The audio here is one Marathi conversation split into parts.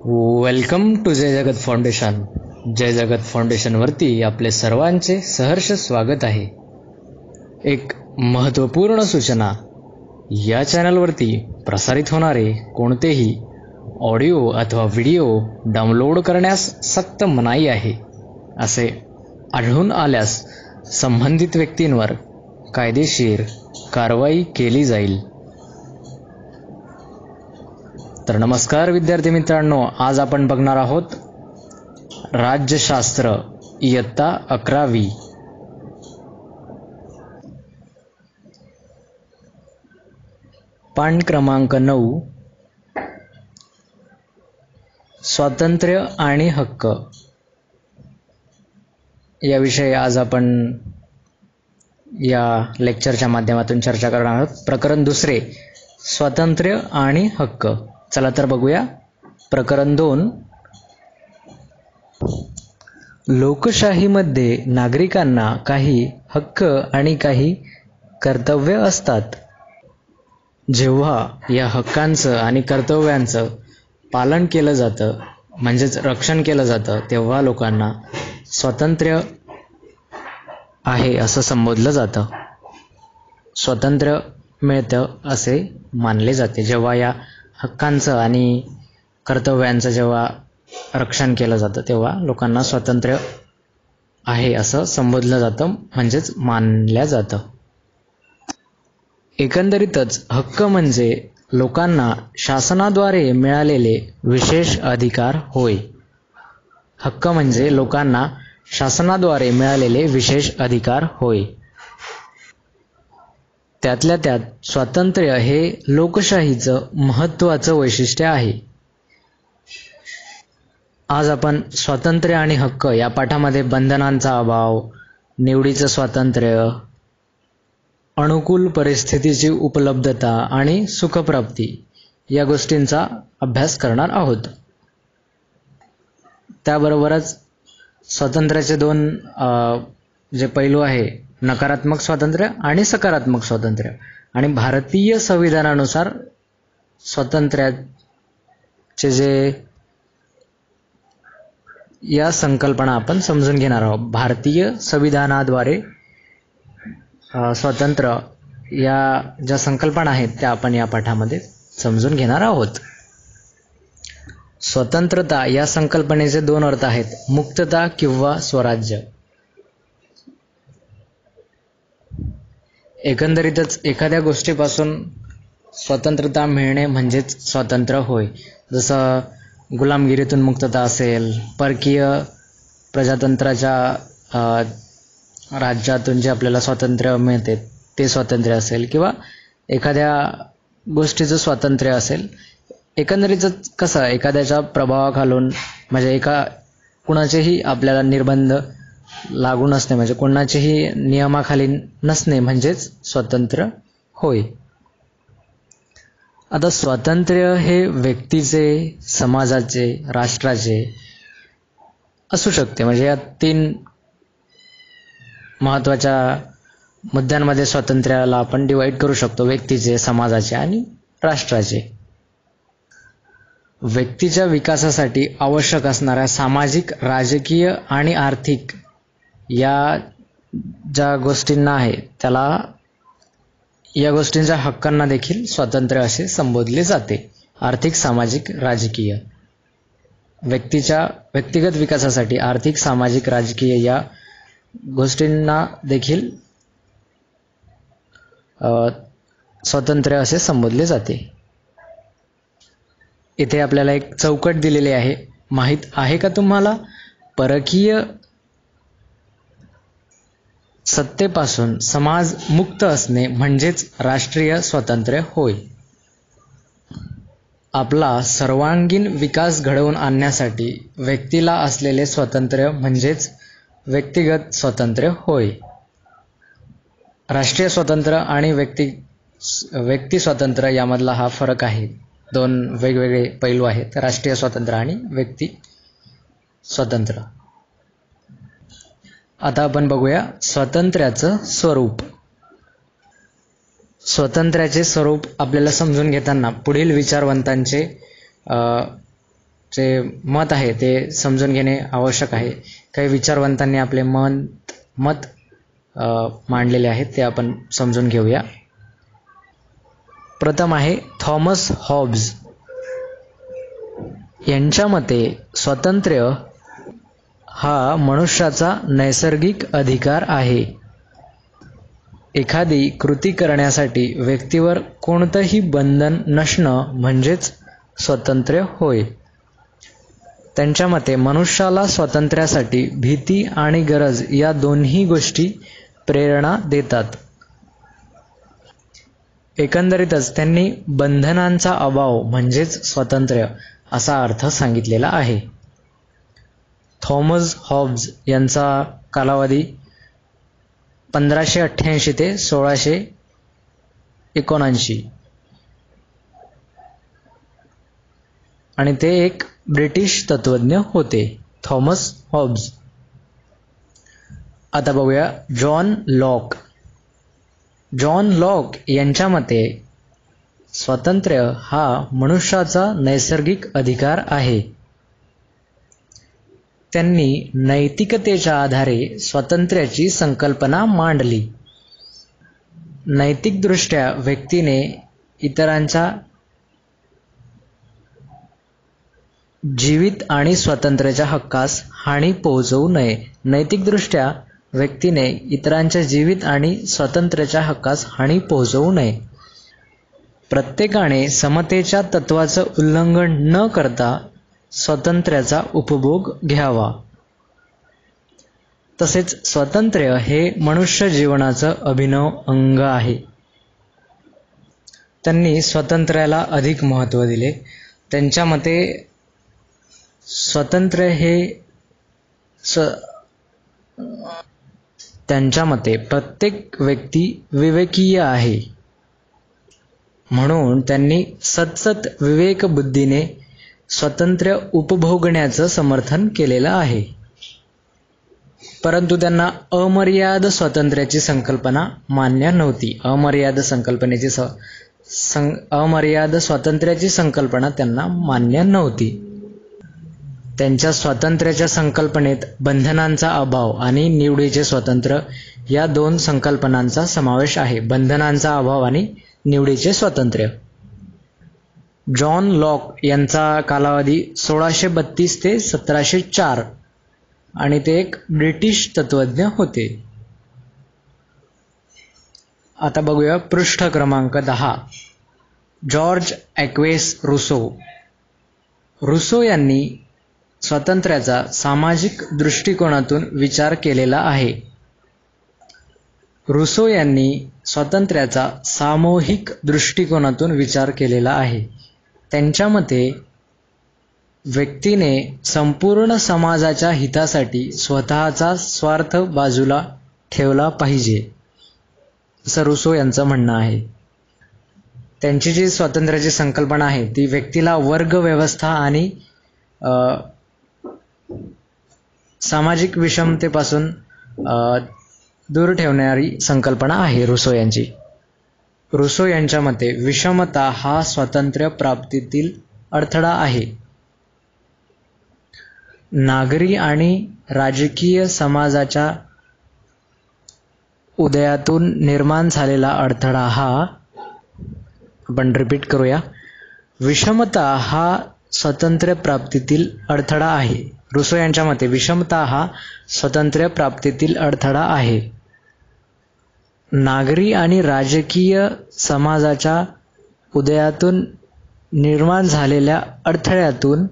वेलकम टू जय जगत फाउंडेशन. जय जगत फाउंडेशनवरती आपले सर्वांचे सहर्ष स्वागत आहे. एक महत्त्वपूर्ण सूचना. या चॅनलवरती प्रसारित होणारे कोणतेही ऑडिओ अथवा व्हिडिओ डाउनलोड करण्यास सक्त मनाई आहे. असे आढळून आल्यास संबंधित व्यक्तींवर कायदेशीर कारवाई केली जाईल. तर नमस्कार विद्यार्थी मित्रांनो, आज आपण बघणार आहोत राज्यशास्त्र इयत्ता 11वी. पान क्रमांक 9 स्वातंत्र्य आणि हक्क याविषयी आज आपण या लेक्चरच्या माध्यमातून चर्चा करणार आहोत. प्रकरण 2 स्वातंत्र्य आणि हक्क. चला तर बघूया. प्रकरण 2 लोकशाहीमध्ये नागरिकांना काही हक्क आणि काही कर्तव्य असतात. जेव्हा या हक्कांचं आणि कर्तव्यांचं पालन केलं जातं म्हणजेच रक्षण केलं जातं तेव्हा लोकांना स्वातंत्र्य आहे असं संबोधलं जातं. स्वातंत्र्य मिळतं असे मानले जाते. जेव्हा या हक्कांचं आणि कर्तव्यांचं जेव्हा रक्षण केलं जातं तेव्हा लोकांना स्वातंत्र्य आहे असं संबोधलं जातं म्हणजेच मानलं जातं. एकंदरीतच हक्क म्हणजे लोकांना शासनाद्वारे मिळालेले विशेष अधिकार होय. हक्क म्हणजे लोकांना शासनाद्वारे मिळालेले विशेष अधिकार होय. त्यातल्या त्यात स्वातंत्र्य हे लोकशाहीचं महत्त्वाचं वैशिष्ट्य आहे. आज आपण स्वातंत्र्य आणि हक्क या पाठामध्ये बंधनांचा अभाव, निवडीचं स्वातंत्र्य, अनुकूल परिस्थितीची उपलब्धता आणि सुखप्राप्ती या गोष्टींचा अभ्यास करणार आहोत. त्याबरोबरच स्वातंत्र्याचे 2 जे पैलू आहे, नकारात्मक स्वातंत्र्य आणि सकारात्मक स्वातंत्र्य, आणि भारतीय संविधानानुसार स्वातंत्र्याचे जे या संकल्पना आपण समजून घेणार आहोत. भारतीय संविधानाद्वारे स्वातंत्र्य या ज्या संकल्पना आहेत त्या आपण या पाठामध्ये समजून घेणार आहोत. स्वतंत्रता या संकल्पनेचे 2 अर्थ आहेत, मुक्तता किंवा स्वराज्य. एकंदरीतच एखाद्या गोष्टीपासून स्वतंत्रता मिळणे म्हणजेच स्वातंत्र्य होय. जसं गुलामगिरीतून मुक्तता असेल, परकीय प्रजातंत्राच्या राज्यातून जे आपल्याला स्वातंत्र्य मिळते ते स्वातंत्र्य असेल, किंवा एखाद्या गोष्टीचं स्वातंत्र्य असेल. एकंदरीतच कसं एखाद्याच्या प्रभावाखालून म्हणजे कुणाचेही आपल्याला निर्बंध लागू नसणे म्हणजे कोणाचेही नियमाखाली नसणे म्हणजेच स्वातंत्र्य होय. आता स्वातंत्र्य हे व्यक्तीचे, समाजाचे, राष्ट्राचे असू शकते. म्हणजे या 3 महत्त्वाच्या मुद्द्यांमध्ये स्वातंत्र्याला आपण डिवाइड करू शकतो, व्यक्तीचे, समाजाचे आणि राष्ट्राचे. व्यक्तीच्या विकासासाठी आवश्यक असणाऱ्या सामाजिक, राजकीय आणि आर्थिक या ज्या गोष्टींना आहे त्याला या गोष्टींच्या हक्कांना देखील स्वातंत्र्य असे संबोधले जाते. आर्थिक, सामाजिक, राजकीय. व्यक्तीच्या व्यक्तिगत विकासासाठी आर्थिक, सामाजिक, राजकीय या गोष्टींना देखील स्वातंत्र्य असे संबोधले जाते. इथे आपल्याला एक चौकट दिलेली आहे. माहित आहे का तुम्हाला? परकीय सत्तेपासून समाज मुक्त असणे म्हणजेच राष्ट्रीय स्वातंत्र्य होय. आपला सर्वांगीण विकास घडवून आणण्यासाठी व्यक्तीला असलेले स्वातंत्र्य म्हणजेच व्यक्तिगत स्वातंत्र्य होय. राष्ट्रीय स्वातंत्र्य आणि व्यक्ती स्वातंत्र्य यामधला हा फरक आहे. 2 वेगवेगळे पैलू आहेत, राष्ट्रीय स्वातंत्र्य आणि व्यक्ती स्वातंत्र्य. आता आपण बघूया स्वातंत्र्याचं स्वरूप. स्वातंत्र्याचे स्वरूप आपल्याला समजून घेताना पुढील विचारवंतांचे जे मत आहे ते समजून घेणे आवश्यक आहे. काही विचारवंतांनी आपले मत मांडलेले आहेत ते आपण समजून घेऊया. प्रथम आहे थॉमस हॉब्स. यांच्या मते स्वातंत्र्य हा मनुष्याचा नैसर्गिक अधिकार आहे. एखादी कृती करण्यासाठी व्यक्तीवर कोणतंही बंधन नसणं म्हणजेच स्वातंत्र्य होय. त्यांच्या मते मनुष्याला स्वातंत्र्यासाठी भीती आणि गरज या दोन्ही गोष्टी प्रेरणा देतात. एकंदरीतच त्यांनी बंधनांचा अभाव म्हणजेच स्वातंत्र्य असा अर्थ सांगितलेला आहे. थॉमस हॉब्स यांचा कालावधी 1588 ते 1679 आणि ते एक ब्रिटिश तत्वज्ञ होते, थॉमस हॉब्स. आता बघूया जॉन लॉक. जॉन लॉक यांच्या मते स्वातंत्र्य हा मनुष्याचा नैसर्गिक अधिकार आहे. त्यांनी नैतिकतेच्या आधारे स्वातंत्र्याची संकल्पना मांडली. नैतिकदृष्ट्या व्यक्तीने इतरांच्या जीवित आणि स्वातंत्र्याच्या हक्कास हानी पोहोचवू नये. नैतिकदृष्ट्या व्यक्तीने इतरांच्या जीवित आणि स्वातंत्र्याच्या हक्कास हानी पोहोचवू नये. प्रत्येकाने समतेच्या तत्वाचं उल्लंघन न करता स्वातंत्र्याचा उपभोग घ्यावा. तसेच स्वातंत्र्य हे मनुष्य जीवनाचं अभिनव अंग आहे. त्यांनी स्वातंत्र्याला अधिक महत्त्व दिले. त्यांच्या मते स्वातंत्र्य हे त्यांच्या मते प्रत्येक व्यक्ती विवेकीय आहे. म्हणून त्यांनी सतत विवेकबुद्धीने स्वातंत्र्य उपभोगण्याचं समर्थन केलेलं आहे. परंतु त्यांना अमर्याद स्वातंत्र्याची संकल्पना मान्य नव्हती. अमर्याद स्वातंत्र्याची संकल्पना त्यांना मान्य नव्हती. त्यांच्या स्वातंत्र्याच्या संकल्पनेत बंधनांचा अभाव आणि निवडीचे स्वातंत्र्य या दोन संकल्पनांचा समावेश आहे. बंधनांचा अभाव आणि निवडीचे स्वातंत्र्य. जॉन लॉक यांचा कालावधी 1632 ते 1704 आणि ते एक ब्रिटिश तत्वज्ञ होते. आता बघूया पृष्ठ क्रमांक 10. George aqueous रुसो. रुसो यांनी स्वातंत्र्याचा सामाजिक दृष्टिकोनातून विचार केलेला आहे. रुसो यांनी स्वातंत्र्याचा सामूहिक दृष्टिकोनातून विचार केलेला आहे. त्यांच्या मते व्यक्तीने संपूर्ण समाजाच्या हितासाठी स्वतःचा स्वार्थ बाजूला ठेवला पाहिजे, असं रुसो यांचं म्हणणं आहे. त्यांची जी स्वातंत्र्याची संकल्पना आहे ती व्यक्तीला वर्ग व्यवस्था आणि सामाजिक विषमतेपासून दूर ठेवणारी संकल्पना आहे रुसो यांची. रुसो यांच्या मते विषमता हा स्वातंत्र्य प्राप्तीतील अडथळा आहे. नागरी आणि राजकीय समाजाच्या उदयातून निर्माण झालेला अडथळा हा, आपण रिपीट करूया, विषमता हा स्वातंत्र्य प्राप्तीतील अडथळा आहे. रुसो यांच्या मते विषमता हा स्वातंत्र्य प्राप्तीतील अडथळा आहे. नागरी आणि राजकीय समाजाच्या उदयातून निर्माण झालेल्या अडथळ्यातून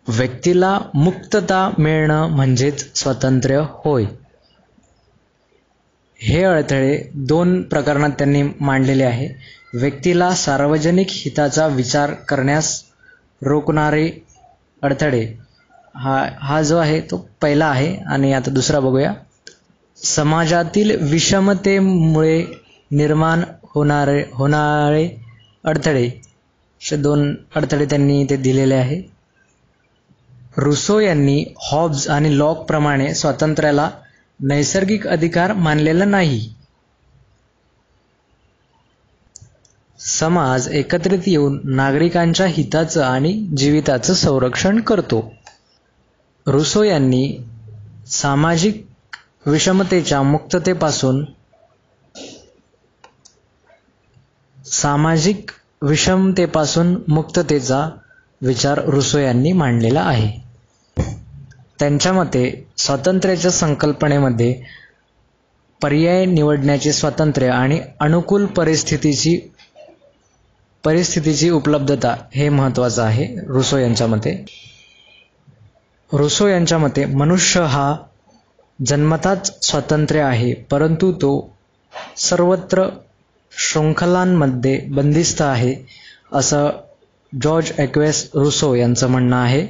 व्यक्तीला मुक्तता मिळणं म्हणजेच स्वातंत्र्य होय. हे अडथळे दोन प्रकरणात त्यांनी मांडलेले आहे. व्यक्तीला सार्वजनिक हिताचा विचार करण्यास रोखणारे अडथळे, हा जो आहे तो पहिला आहे. आणि आता दुसरा बघूया. समाजातील विषमतेमुळे निर्माण होणारे अडथळे, असे दोन अडथळे त्यांनी ते दिलेले आहे. रुसो यांनी हॉब्स आणि लॉक प्रमाणे स्वातंत्र्याला नैसर्गिक अधिकार मानलेला नाही. समाज एकत्रित येऊन नागरिकांच्या हिताचं आणि जीविताचं संरक्षण करतो. रुसो यांनी सामाजिक विषमतेपासून मुक्ततेचा विचार रुसो यांनी मांडलेला आहे. त्यांच्या मते स्वातंत्र्याच्या संकल्पनेमध्ये पर्याय निवडण्याचे स्वातंत्र्य आणि अनुकूल परिस्थितीची उपलब्धता हे महत्त्वाचं आहे. रुसो यांच्या मते मनुष्य हा जन्मताच स्वातंत्र्य आहे, परंतु तो सर्वत्र शृंखलांमध्ये बंदिस्त आहे, असं जॉर्ज ॲक्वेस रुसो यांचं म्हणणं आहे.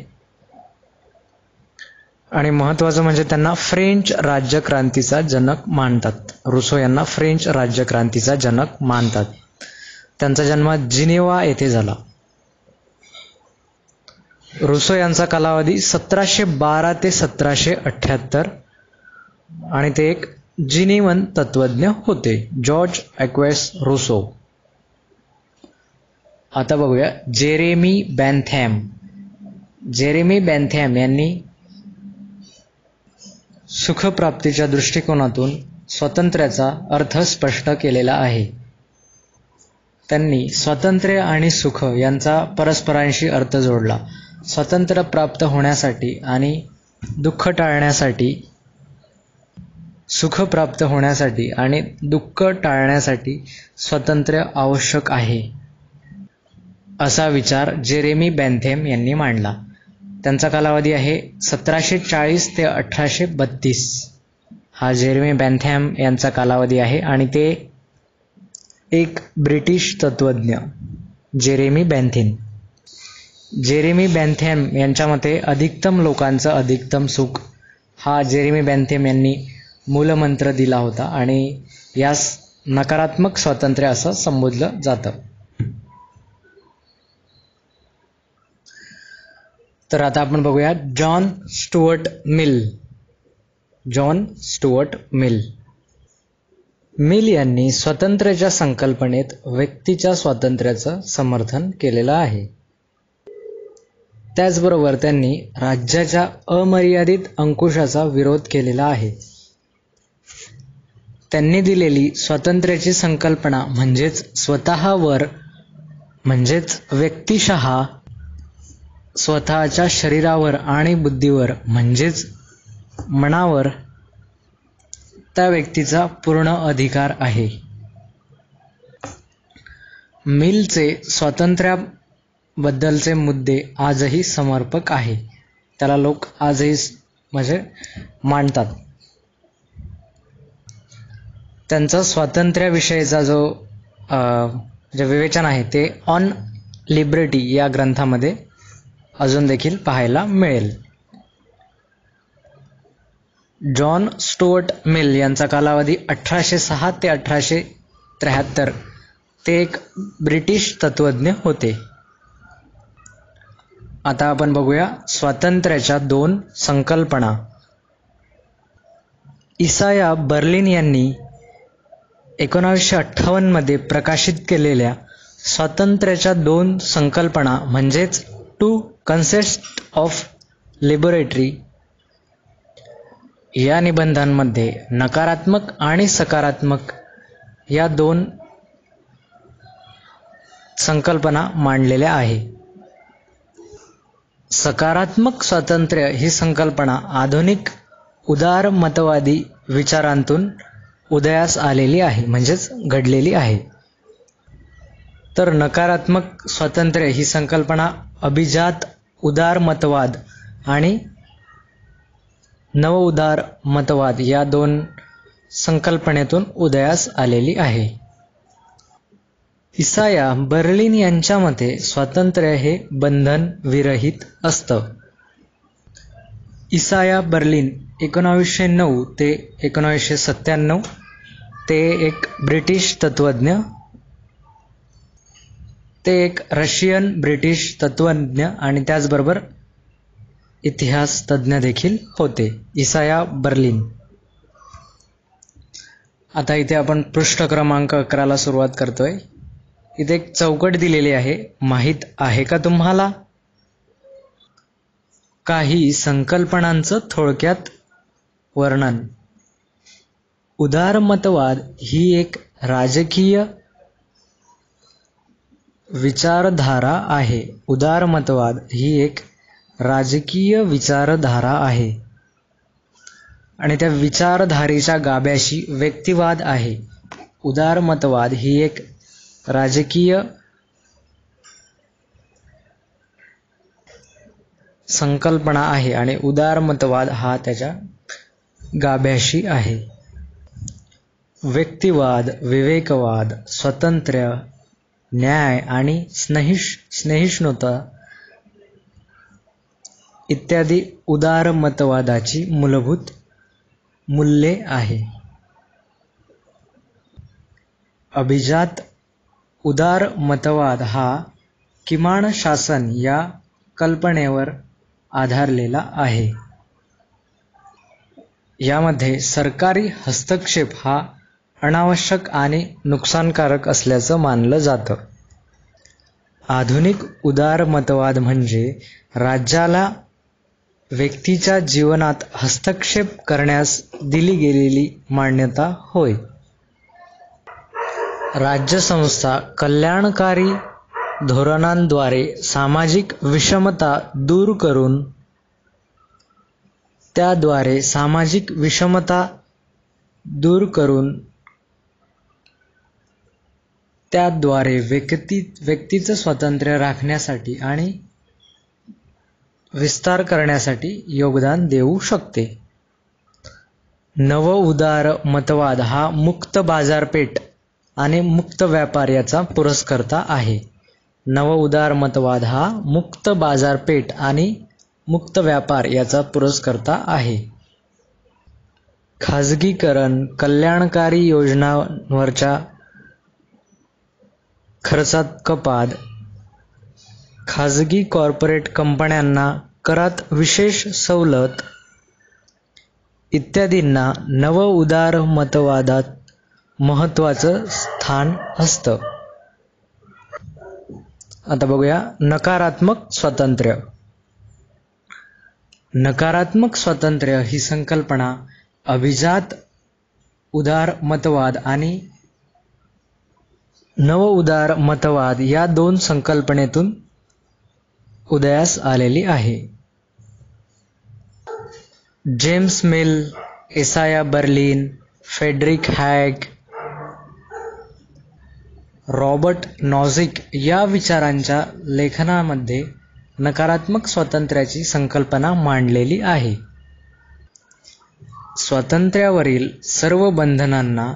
आणि महत्त्वाचं म्हणजे त्यांना फ्रेंच राज्यक्रांतीचा जनक मानतात. रुसो यांना फ्रेंच राज्यक्रांतीचा जनक मानतात. त्यांचा जन्म जिनेव्हा येथे झाला. रुसो यांचा कालावधी 1712 ते 1778 आणि ते एक जिनेवन तत्वज्ञ होते, जॉर्ज ॲक्वेस रुसो. आता बघूया जेरेमी बेंथॅम. जेरेमी बेंथॅम यांनी सुखप्राप्तीच्या दृष्टिकोनातून स्वातंत्र्याचा अर्थ स्पष्ट केलेला आहे. त्यांनी स्वातंत्र्य आणि सुख यांचा परस्परांशी अर्थ जोडला. स्वातंत्र्य प्राप्त होण्यासाठी आणि दुःख टाळण्यासाठी, सुख प्राप्त होण्यासाठी आणि दुःख टाळण्यासाठी स्वातंत्र्य आवश्यक आहे, असा विचार जेरेमी बेंथॅम यांनी मांडला. त्यांचा कालावधी आहे 1740 ते 1832. हा जेरेमी बेंथॅम यांचा कालावधी आहे आणि ते एक ब्रिटिश तत्वज्ञ जेरेमी बेंथॅम यांच्या मते अधिकतम लोकांचं अधिकतम सुख हा जेरेमी बेंथॅम यांनी मूलमंत्र दिला होता आणि यास नकारात्मक स्वातंत्र्य असं संबोधलं जातं. तर आता आपण बघूया जॉन स्टुअर्ट मिल. मिल यांनी स्वातंत्र्याच्या संकल्पनेत व्यक्तीच्या स्वातंत्र्याचं समर्थन केलेलं आहे. त्याचबरोबर त्यांनी राज्याच्या अमर्यादित अंकुशाचा विरोध केलेला आहे. त्यांनी दिलेली स्वातंत्र्याची संकल्पना म्हणजेच स्वतःवर, म्हणजेच व्यक्तिशः स्वतःच्या शरीरावर आणि बुद्धीवर, म्हणजेच मनावर त्या व्यक्तीचा पूर्ण अधिकार आहे. मिलचे स्वातंत्र्याबद्दलचे मुद्दे आजही समर्पक आहे. त्याला लोक आजही म्हणजे मांडतात. त्यांचा स्वातंत्र्याविषयीचा जो विवेचन आहे ते ऑन लिबर्टी या ग्रंथामध्ये अजून देखील पाहायला मिळेल. जॉन स्टुअर्ट मिल यांचा कालावधी 1806 ते 1873. ते एक ब्रिटिश तत्वज्ञ होते. आता आपण बघूया स्वातंत्र्याच्या दोन संकल्पना. इसाया बर्लिन यांनी 1958 मध्ये प्रकाशित केलेल्या स्वातंत्र्याच्या दोन संकल्पना म्हणजेच टू कन्सेप्ट्स ऑफ लिबर्टी या निबंधांमध्ये नकारात्मक आणि सकारात्मक या दोन संकल्पना मांडलेल्या आहे. सकारात्मक स्वातंत्र्य ही संकल्पना आधुनिक उदारमतवादी विचारांतून उदयास आलेली आहे, म्हणजेच घडलेली आहे. तर नकारात्मक स्वातंत्र्य ही संकल्पना अभिजात उदारमतवाद आणि नवउदारमतवाद या दोन संकल्पनेतून उदयास आलेली आहे. इसाया बर्लिन यांच्या मते स्वातंत्र्य हे बंधन विरहित असतं. इसाया बर्लिन 1909 ते 1997 ते एक ब्रिटिश तत्वज्ञ, ते एक रशियन ब्रिटिश तत्वज्ञ आणि त्याचबरोबर इतिहास तज्ज्ञ देखील होते. इसाया बर्लिन. आता इथे आपण पृष्ठ क्रमांक 11 सुरुवात करतोय. इथे एक चौकट दिलेली आहे, माहीत आहे का तुम्हाला? काही संकल्पनांचं थोडक्यात वर्णन. उदारमतवाद ही एक राजकीय विचारधारा आहे. उदारमतवाद ही एक राजकीय विचारधारा आहे आणि त्या विचारधारेच्या गाभ्याशी व्यक्तिवाद आहे. उदारमतवाद ही एक राजकीय संकल्पना आहे आणि उदारमतवाद हा त्याच्या गाभ्याशी आहे. व्यक्तिवाद, विवेकवाद, स्वातंत्र्य, न्याय आणि सहिष्णुता इत्यादी उदारमतवादाची मूलभूत मूल्ये आहे. अभिजात उदारमतवाद हा किमान शासन या कल्पनेवर आधारलेला आहे. यामध्ये सरकारी हस्तक्षेप हा अनावश्यक आणि नुकसानकारक असल्याचं मानलं जातं. आधुनिक उदारमतवाद म्हणजे राज्याला व्यक्तीच्या जीवनात हस्तक्षेप करण्यास दिली गेलेली मान्यता होय. राज्यसंस्था कल्याणकारी धोरणांद्वारे सामाजिक विषमता दूर करून त्याद्वारे व्यक्तीचं स्वातंत्र्य राखण्यासाठी आणि विस्तार करण्यासाठी योगदान देऊ शकते. नवउदारमतवाद हा मुक्त बाजारपेठ आणि मुक्त व्यापार याचा पुरस्कर्ता आहे. नवउदारमतवाद हा मुक्त बाजारपेठ आणि मुक्त व्यापार याचा पुरस्कर्ता आहे. खाजगीकरण, कल्याणकारी योजनांवरच्या खर्चात कपात, खाजगी कॉर्पोरेट कंपन्यांना करात विशेष सवलत इत्यादींना नवउदारमतवादात महत्त्वाचं स्थान असतं. आता बघूया नकारात्मक स्वातंत्र्य. नकारात्मक स्वातंत्र्य ही संकल्पना अभिजात उदारमतवाद आणि नवउदारमतवाद या दोन संकल्पनेतून उदयास आलेली आहे. James Mill, Isaiah Berlin, Friedrich Hayek, Robert Nozick या विचारांच्या लेखनामध्ये नकारात्मक स्वातंत्र्याची संकल्पना मांडलेली आहे. स्वातंत्र्यावरील सर्व बंधनांना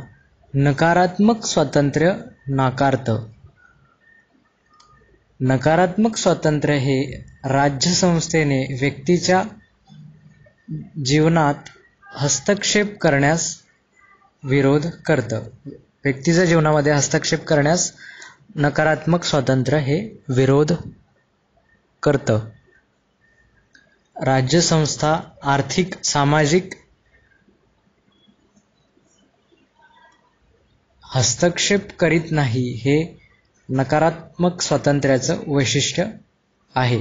नकारात्मक स्वातंत्र्य नाकारतं. नकारात्मक स्वातंत्र्य हे राज्यसंस्थेने व्यक्तीच्या जीवनात हस्तक्षेप करण्यास विरोध करतं. व्यक्तीच्या जीवनामध्ये हस्तक्षेप करण्यास नकारात्मक स्वातंत्र्य हे विरोध करतं. राज्यसंस्था आर्थिक, सामाजिक हस्तक्षेप करीत नाही हे नकारात्मक स्वातंत्र्याचं वैशिष्ट्य आहे.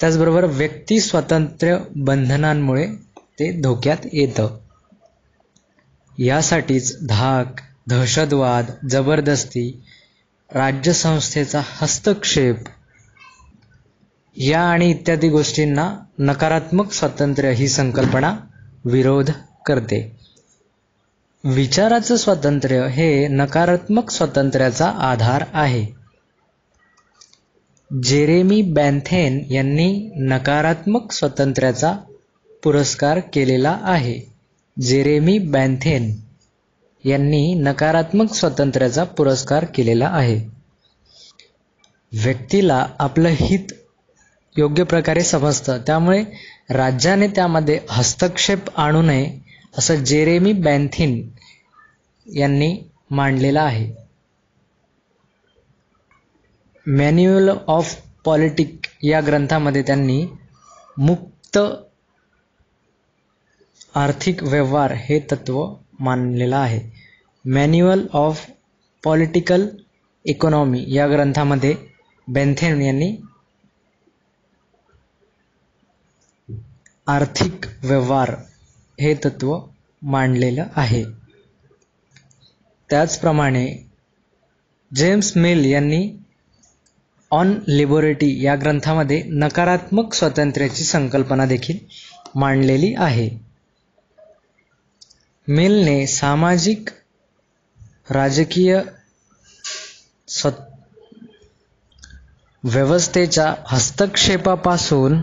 त्याचबरोबर व्यक्ती स्वातंत्र्य बंधनांमुळे ते धोक्यात येतं. यासाठीच धाक, दहशतवाद, जबरदस्ती, राज्यसंस्थेचा हस्तक्षेप या आणि इत्यादी गोष्टींना नकारात्मक स्वातंत्र्य ही संकल्पना विरोध करते. विचाराचं स्वातंत्र्य हे नकारात्मक स्वातंत्र्याचा आधार आहे. जेरेमी बॅन्थेन यांनी नकारात्मक स्वातंत्र्याचा पुरस्कार केलेला आहे. जेरेमी बॅन्थेन यांनी नकारात्मक स्वातंत्र्याचा पुरस्कार केलेला आहे. व्यक्तीला आपलं हित योग्य प्रकारे समजतं, त्यामुळे राज्याने त्यामध्ये हस्तक्षेप आणू नये असं जेरेमी बॅन्थिन यांनी मांडलेलं आहे. मॅन्युअल ऑफ पॉलिटिक या ग्रंथामध्ये त्यांनी मुक्त आर्थिक व्यवहार हे तत्व मानलेलं आहे. मॅन्युअल ऑफ पॉलिटिकल इकॉनॉमी या ग्रंथामध्ये बेंथेन यांनी आर्थिक व्यवहार हे तत्व मांडलेलं आहे. त्याचप्रमाणे जेम्स मिल यांनी ऑन लिबर्टी या ग्रंथामध्ये नकारात्मक स्वातंत्र्याची संकल्पना देखील मांडलेली आहे. मिलने सामाजिक राजकीय व्यवस्थेच्या हस्तक्षेपापासून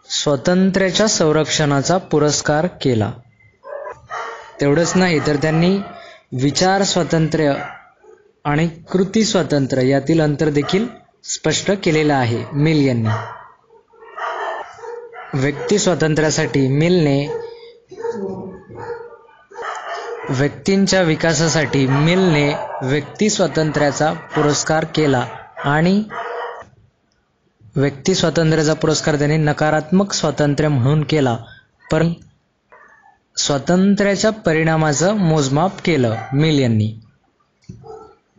स्वातंत्र्याच्या संरक्षणाचा पुरस्कार केला. तेवढंच नाही तर त्यांनी विचार स्वातंत्र्य आणि कृती स्वातंत्र्य यातील अंतर देखील स्पष्ट केलेलं आहे मिल यांनी. व्यक्ती स्वातंत्र्यासाठी मिलने व्यक्तींच्या विकासासाठी मिलने व्यक्ती स्वातंत्र्याचा पुरस्कार केला आणि व्यक्ती स्वातंत्र्याचा पुरस्कार त्यांनी नकारात्मक स्वातंत्र्य म्हणून केला, पण स्वातंत्र्याच्या परिणामाचं मोजमाप केलं मिल यांनी.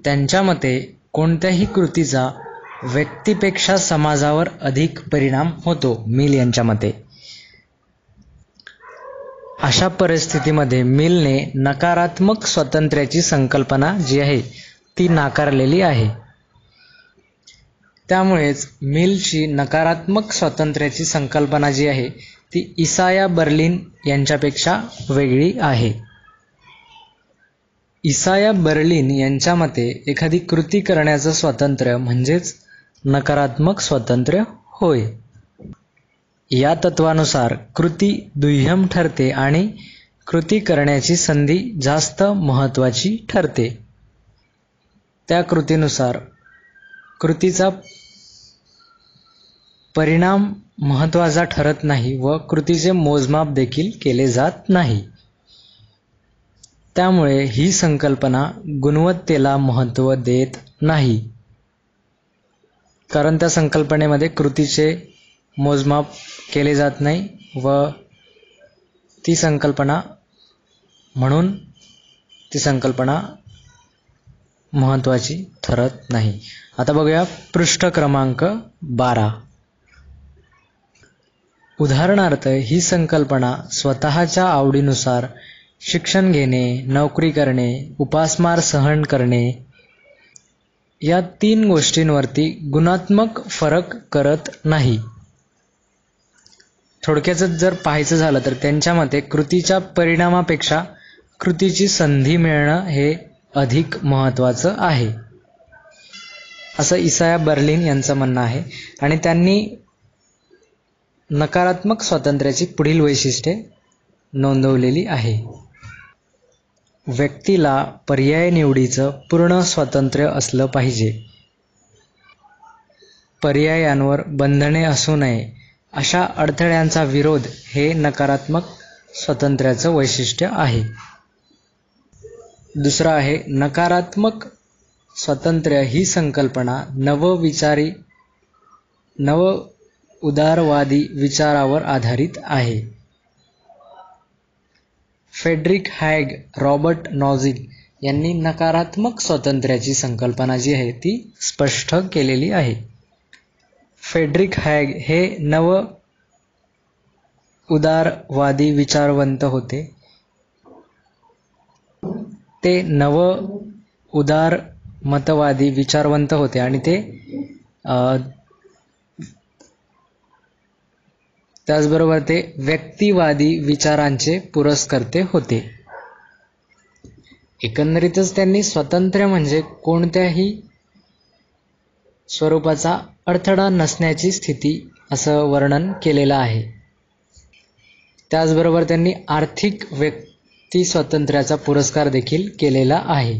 त्यांच्या मते कोणत्याही कृतीचा व्यक्तीपेक्षा समाजावर अधिक परिणाम होतो. मिल यांच्या मते अशा परिस्थितीमध्ये मिलने नकारात्मक स्वातंत्र्याची संकल्पना जी आहे ती नाकारलेली आहे. त्यामुळेच मिलची नकारात्मक स्वातंत्र्याची संकल्पना जी आहे ती इसाया बर्लिन यांच्यापेक्षा वेगळी आहे. इसाया बर्लिन यांच्या मते एखादी कृती करण्याचं स्वातंत्र्य म्हणजेच नकारात्मक स्वातंत्र्य होय. या तत्वानुसार कृती दुय्यम ठरते आणि कृती करण्याची संधी जास्त महत्त्वाची ठरते. त्या कृतीनुसार कृतीचा परिणाम महत्त्वाचा ठरत नाही व कृतीचे मोजमाप देखील केले जात नाही. त्यामुळे ही संकल्पना गुणवत्तेला महत्त्व देत नाही, कारण त्या संकल्पनेमध्ये कृतीचे मोजमाप केले जात नाही व ती संकल्पना महत्त्वाची ठरत नाही. आता बघूया पृष्ठ क्रमांक 12. उदाहरणार्थ ही संकल्पना स्वतःच्या आवडीनुसार शिक्षण घेणे, नोकरी करणे, उपासमार सहन करणे या 3 गोष्टींवरती गुणात्मक फरक करत नाही. थोडक्यात जर पाहायचं झालं तर त्यांच्या मते कृतीच्या परिणामापेक्षा कृतीची संधी मिळणं हे अधिक महत्त्वाचं आहे, असं इसाया बर्लिन यांचं म्हणणं आहे. आणि त्यांनी नकारात्मक स्वातंत्र्याची पुढील वैशिष्ट्ये नोंदवलेली आहे. व्यक्तीला पर्याय निवडीचं पूर्ण स्वातंत्र्य असलं पाहिजे. पर्यायांवर बंधने असू नये. अशा अडथळ्यांचा विरोध हे नकारात्मक स्वातंत्र्याचं वैशिष्ट्य आहे. दुसरं आहे नकारात्मक स्वातंत्र्य ही संकल्पना नव उदारवादी विचारावर आधारित आहे. फ्रेडरिक हॅग, रॉबर्ट नॉझिग यांनी नकारात्मक स्वातंत्र्याची संकल्पना जी आहे ती स्पष्ट केलेली आहे. फ्रेडरिक हॅग हे नव उदारवादी विचारवंत होते. ते नव उदार मतवादी विचारवंत होते आणि ते त्याचबरोबर ते व्यक्तिवादी विचारांचे पुरस्कर्ते होते. एकंदरीतच त्यांनी स्वातंत्र्य म्हणजे कोणत्याही स्वरूपाचा अडथळा नसण्याची स्थिती असं वर्णन केलेलं आहे. त्याचबरोबर त्यांनी आर्थिक व्यक्ती स्वातंत्र्याचा पुरस्कार देखील केलेला आहे.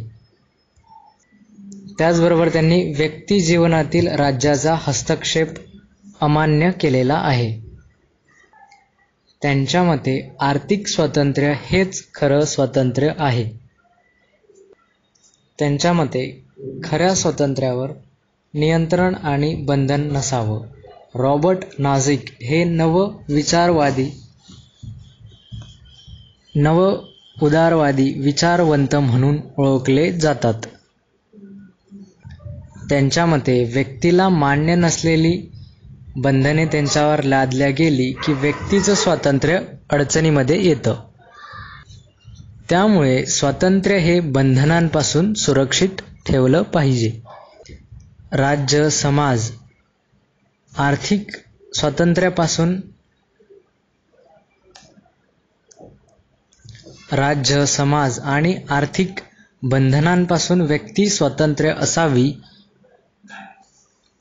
त्याचबरोबर त्यांनी व्यक्ती जीवनातील राज्याचा हस्तक्षेप अमान्य केलेला आहे. त्यांच्या मते आर्थिक स्वातंत्र्य हेच खरं स्वातंत्र्य आहे. त्यांच्या मते खऱ्या स्वातंत्र्यावर नियंत्रण आणि बंधन नसावं. रॉबर्ट नॉझिग हे नव उदारवादी विचारवंत म्हणून ओळखले जातात. त्यांच्या मते व्यक्तीला मान्य नसलेली बंधने त्यांच्यावर लादल्या गेली की व्यक्तीचं स्वातंत्र्य अडचणीमध्ये येतं. त्यामुळे स्वातंत्र्य हे बंधनांपासून सुरक्षित ठेवलं पाहिजे. राज्य, समाज, आर्थिक स्वातंत्र्यापासून राज्य, समाज आणि आर्थिक बंधनांपासून व्यक्ती स्वतंत्र असावी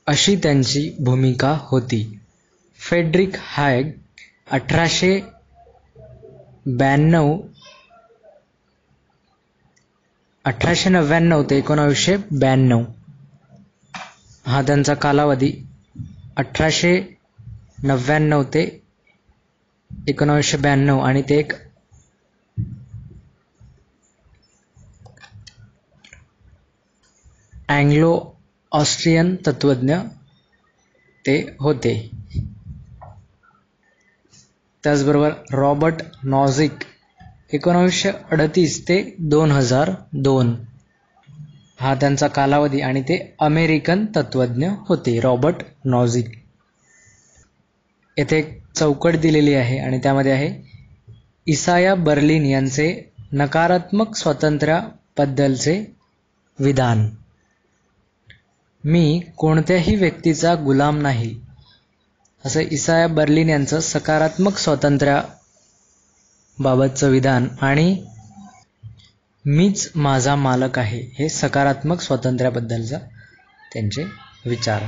अशी त्यांची भूमिका होती. फ्रेडरिक हायग 1899 ते 1992 हा त्यांचा कालावधी. 1899 ते 1992 आणि ते एक अँग्लो ऑस्ट्रियन तत्वज्ञ ते होते. त्याचबरोबर रॉबर्ट नॉझिक 1938 ते 2002 हा त्यांचा कालावधी आणि ते अमेरिकन तत्वज्ञ होते. रॉबर्ट नॉझिक. येथे एक चौकट दिलेली आहे आणि त्यामध्ये आहे इसाया बर्लिन यांचे नकारात्मक स्वातंत्र्याबद्दलचे विधान. मी कोणत्याही व्यक्तीचा गुलाम नाही असं इसाया बर्लिन यांचं सकारात्मक स्वातंत्र्याबाबतचं विधान आणि मीच माझा मालक आहे हे सकारात्मक स्वातंत्र्याबद्दलचा त्यांचे विचार.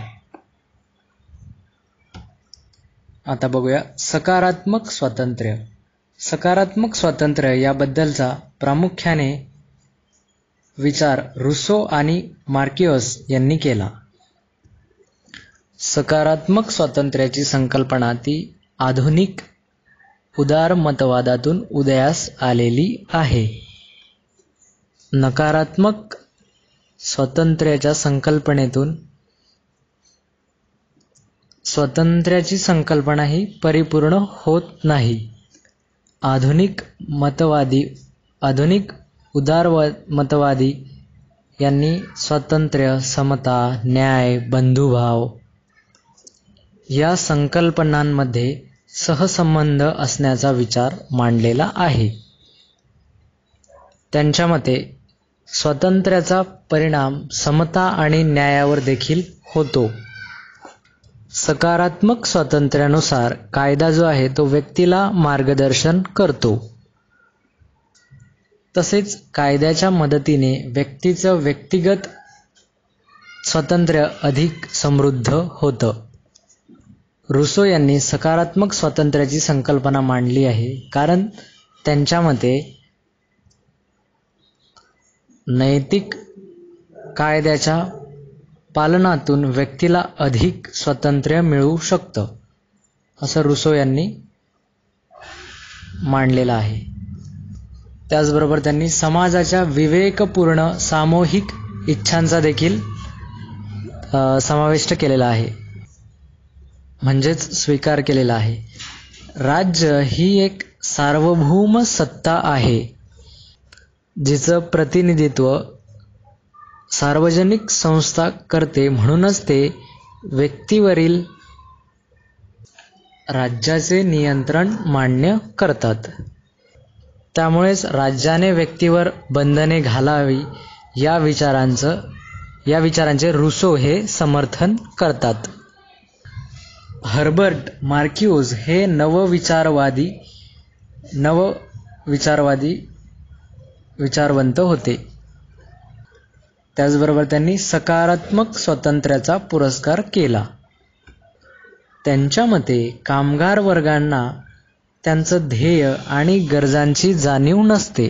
आता बघूया सकारात्मक स्वातंत्र्य. सकारात्मक स्वातंत्र्य याबद्दलचा प्रामुख्याने विचार रुसो आणि मार्क्युस यांनी केला. सकारात्मक स्वातंत्र्याची संकल्पना ती आधुनिक उदारमतवादातून उदयास आलेली आहे. नकारात्मक स्वातंत्र्याच्या संकल्पनेतून स्वातंत्र्याची संकल्पना ही परिपूर्ण होत नाही. आधुनिक उदारमतवादी यांनी स्वातंत्र्य, समता, न्याय, बंधुभाव या संकल्पनांमध्ये सहसंबंध असण्याचा विचार मांडलेला आहे. त्यांच्या मते स्वातंत्र्याचा परिणाम समता आणि न्यायावर देखील होतो. सकारात्मक स्वातंत्र्यानुसार कायदा जो आहे तो व्यक्तीला मार्गदर्शन करतो. तसेच कायद्याच्या मदतीने व्यक्तीचं व्यक्तिगत स्वातंत्र्य अधिक समृद्ध होतं. रुसो यांनी सकारात्मक स्वातंत्र्याची संकल्पना मांडली आहे कारण त्यांच्या मते नैतिक कायद्याच्या पालनातून व्यक्तीला अधिक स्वातंत्र्य मिळू शकतं असं रुसो यांनी मांडलेलं आहे. त्याचबरोबर त्यांनी समाजाच्या विवेकपूर्ण सामूहिक इच्छांचा देखील समाविष्ट केलेला आहे, म्हणजेच स्वीकार केलेला आहे. राज्य ही एक सार्वभौम सत्ता आहे जिचं प्रतिनिधित्व सार्वजनिक संस्था करते. म्हणूनच ते व्यक्तीवरील राज्याचे नियंत्रण मान्य करतात. त्यामुळेच राज्याने व्यक्तीवर बंधने घालावी या विचारांचे रुसो हे समर्थन करतात. हर्बर्ट मार्क्यूज हे नवविचारवादी विचारवंत होते. त्याचबरोबर त्यांनी सकारात्मक स्वातंत्र्याचा पुरस्कार केला. त्यांच्या मते कामगार वर्गांना त्यांचं ध्येय आणि गरजांची जाणीव नसते.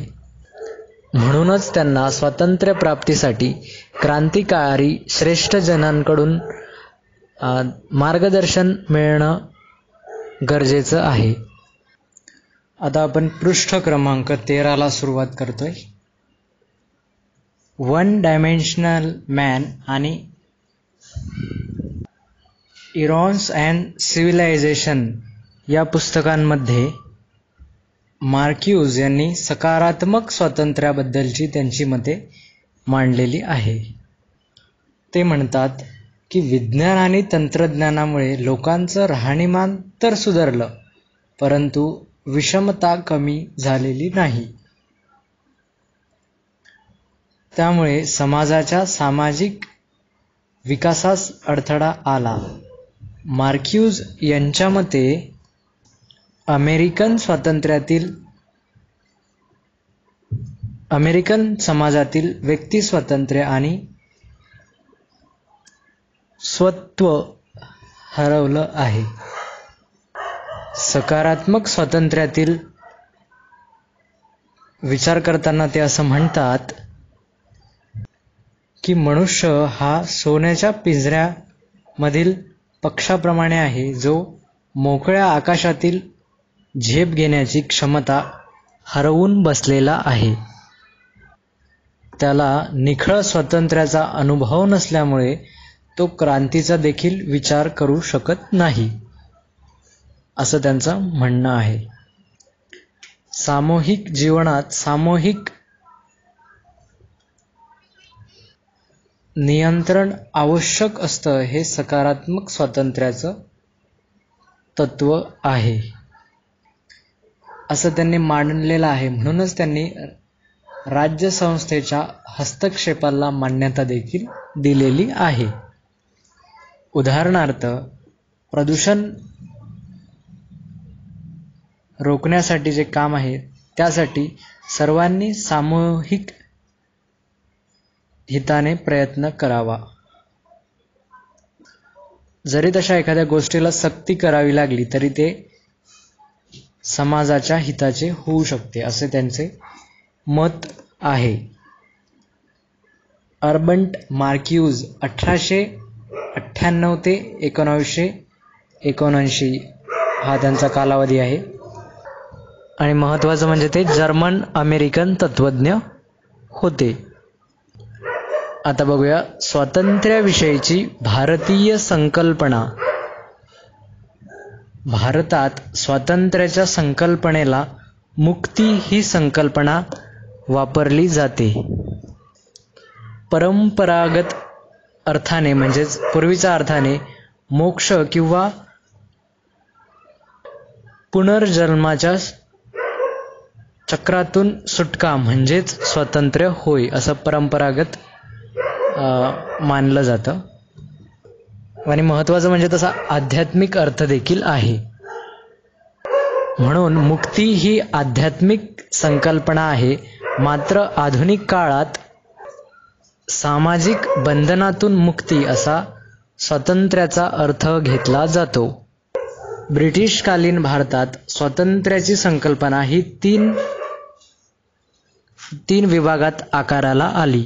म्हणूनच त्यांना स्वातंत्र्य प्राप्तीसाठी क्रांतिकारी श्रेष्ठजनांकडून मार्गदर्शन मिळणं गरजेचं आहे. आता आपण पृष्ठ क्रमांक 13 सुरुवात करतोय. वन डायमेन्शनल मॅन आणि इरॉन्स अँड सिव्हिलायझेशन या पुस्तकांमध्ये मार्क्यूज यांनी सकारात्मक स्वातंत्र्याबद्दलची त्यांची मते मांडलेली आहे. ते म्हणतात की विज्ञान आणि तंत्रज्ञानामुळे लोकांचं राहणीमान तर सुधारलं, परंतु विषमता कमी झालेली नाही. त्यामुळे समाजाच्या सामाजिक विकासास अडथळा आला. मार्क्यूज यांच्या मते अमेरिकन समाजातील व्यक्ती स्वातंत्र्य आणि स्वत्व हरवलं आहे. सकारात्मक स्वातंत्र्यातील विचार करताना ते असं म्हणतात की मनुष्य हा सोन्याच्या पिंजऱ्यामधील पक्षाप्रमाणे आहे, जो मोकळ्या आकाशातील झेप घेण्याची क्षमता हरवून बसलेला आहे. त्याला निखळ स्वातंत्र्याचा अनुभव नसल्यामुळे तो क्रांतीचा देखील विचार करू शकत नाही, असं त्यांचं म्हणणं आहे. सामूहिक जीवनात सामूहिक नियंत्रण आवश्यक असतं, हे सकारात्मक स्वातंत्र्याचं तत्व आहे, असं त्यांनी मांडलेलं आहे. म्हणूनच त्यांनी राज्यसंस्थेच्या हस्तक्षेपाला मान्यता देखील दिलेली आहे. उदाहरणार्थ, प्रदूषण रोखण्यासाठी जे काम आहे त्यासाठी सर्वांनी सामूहिक हिताने प्रयत्न करावा. जरी तशा एखाद्या गोष्टीला सक्ती करावी लागली तरी ते समाजाच्या हिताचे होऊ शकते, असे त्यांचे मत आहे. हर्बर्ट मार्क्यूज 1898 ते 1979 हा त्यांचा कालावधी आहे. आणि महत्त्वाचं म्हणजे ते जर्मन अमेरिकन तत्त्वज्ञ होते. आता बघूया स्वातंत्र्याविषयीची भारतीय संकल्पना. भारतात स्वातंत्र्याच्या संकल्पनेला मुक्ती ही संकल्पना वापरली जाते. परंपरागत अर्थाने म्हणजेच पूर्वीच्या अर्थाने मोक्ष किंवा पुनर्जन्माच्या चक्रातून सुटका म्हणजेच स्वातंत्र्य होय, असं परंपरागत मानलं जातं. आणि महत्त्वाचं म्हणजे तसा आध्यात्मिक अर्थ देखील आहे. म्हणून मुक्ती ही आध्यात्मिक संकल्पना आहे. मात्र आधुनिक काळात सामाजिक बंधनातून मुक्ती असा स्वातंत्र्याचा अर्थ घेतला जातो. ब्रिटिशकालीन भारतात स्वातंत्र्याची संकल्पना ही तीन विभागात आकाराला आली.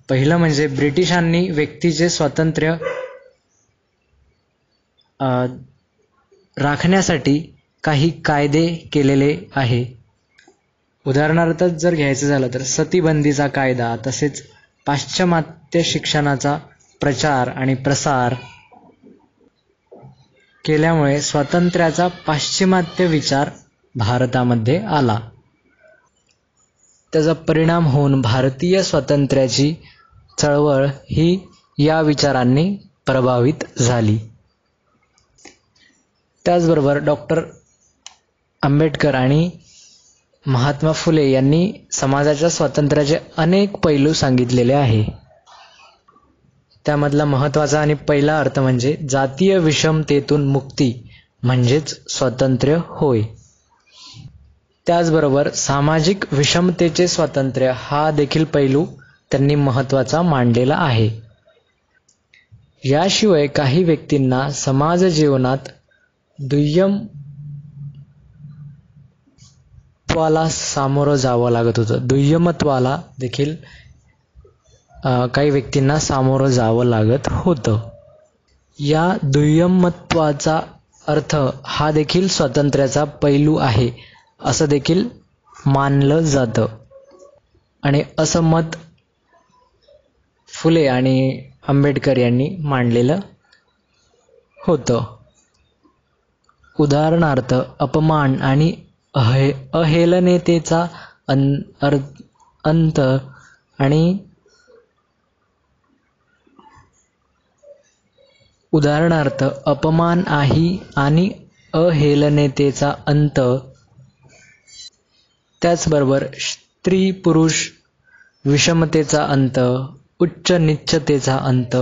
पहिलं म्हणजे ब्रिटिशांनी व्यक्तीचे स्वातंत्र्य राखण्यासाठी काही कायदे केलेले आहे. उदाहरणार्थ जर घ्यायचं झालं तर सतीबंदीचा कायदा, तसेच पाश्चिमात्य शिक्षणाचा प्रचार आणि प्रसार केल्यामुळे स्वातंत्र्याचा पाश्चिमात्य विचार भारतामध्ये आला. त्याचा परिणाम होऊन भारतीय स्वातंत्र्याची चळवळ ही या विचारांनी प्रभावित झाली. त्याचबरोबर डॉक्टर आंबेडकर आणि महात्मा फुले यांनी समाजाच्या स्वातंत्र्याचे अनेक पैलू सांगितलेले आहे. त्यामधला महत्त्वाचा आणि पहिला अर्थ म्हणजे जातीय विषमतेतून मुक्ती म्हणजेच स्वातंत्र्य होय. त्याचबरोबर सामाजिक विषमतेचे स्वातंत्र्य हा देखील पैलू त्यांनी महत्त्वाचा मांडलेला आहे. याशिवाय काही व्यक्तींना समाज जीवनात दुय्यमत्वाला सामोरं जावं लागत होतं. दुय्यमत्वाला देखील काही व्यक्तींना सामोरं जावं लागत होतं. या दुय्यमत्वाचा अर्थ हा देखील स्वातंत्र्याचा पैलू आहे असं देखील मानलं जातं. आणि असं मत फुले आणि आंबेडकर यांनी मांडलेलं होतं. उदाहरणार्थ अपमान आणि अहेलनेतेचा अंत आणि उदाहरणार्थ अपमान आणि अहेलनेतेचा अंत. त्याचबरोबर स्त्री पुरुष विषमतेचा अंत, उच्च नीचतेचा अंत,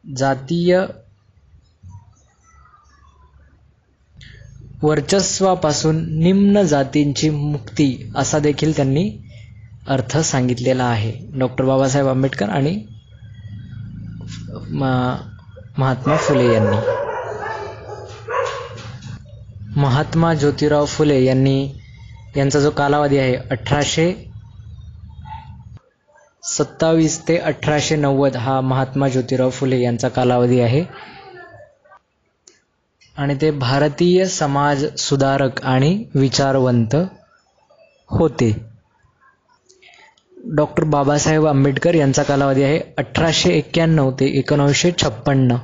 जातीय वर्चस्वापासून निम्न जातींची मुक्ती असा देखील त्यांनी अर्थ सांगितलेला आहे. डॉक्टर बाबासाहेब आंबेडकर आणि महात्मा फुले यांनी. महात्मा ज्योतिराव फुले यांचा जो कालावधी आहे 1827 ते 1890 हा महात्मा ज्योतिराव फुले यांचा कालावधी आहे आणि ते भारतीय समाज सुधारक आणि विचारवंत होते. डॉक्टर बाबासाहेब आंबेडकर यांचा कालावधी आहे 1891 ते 1956.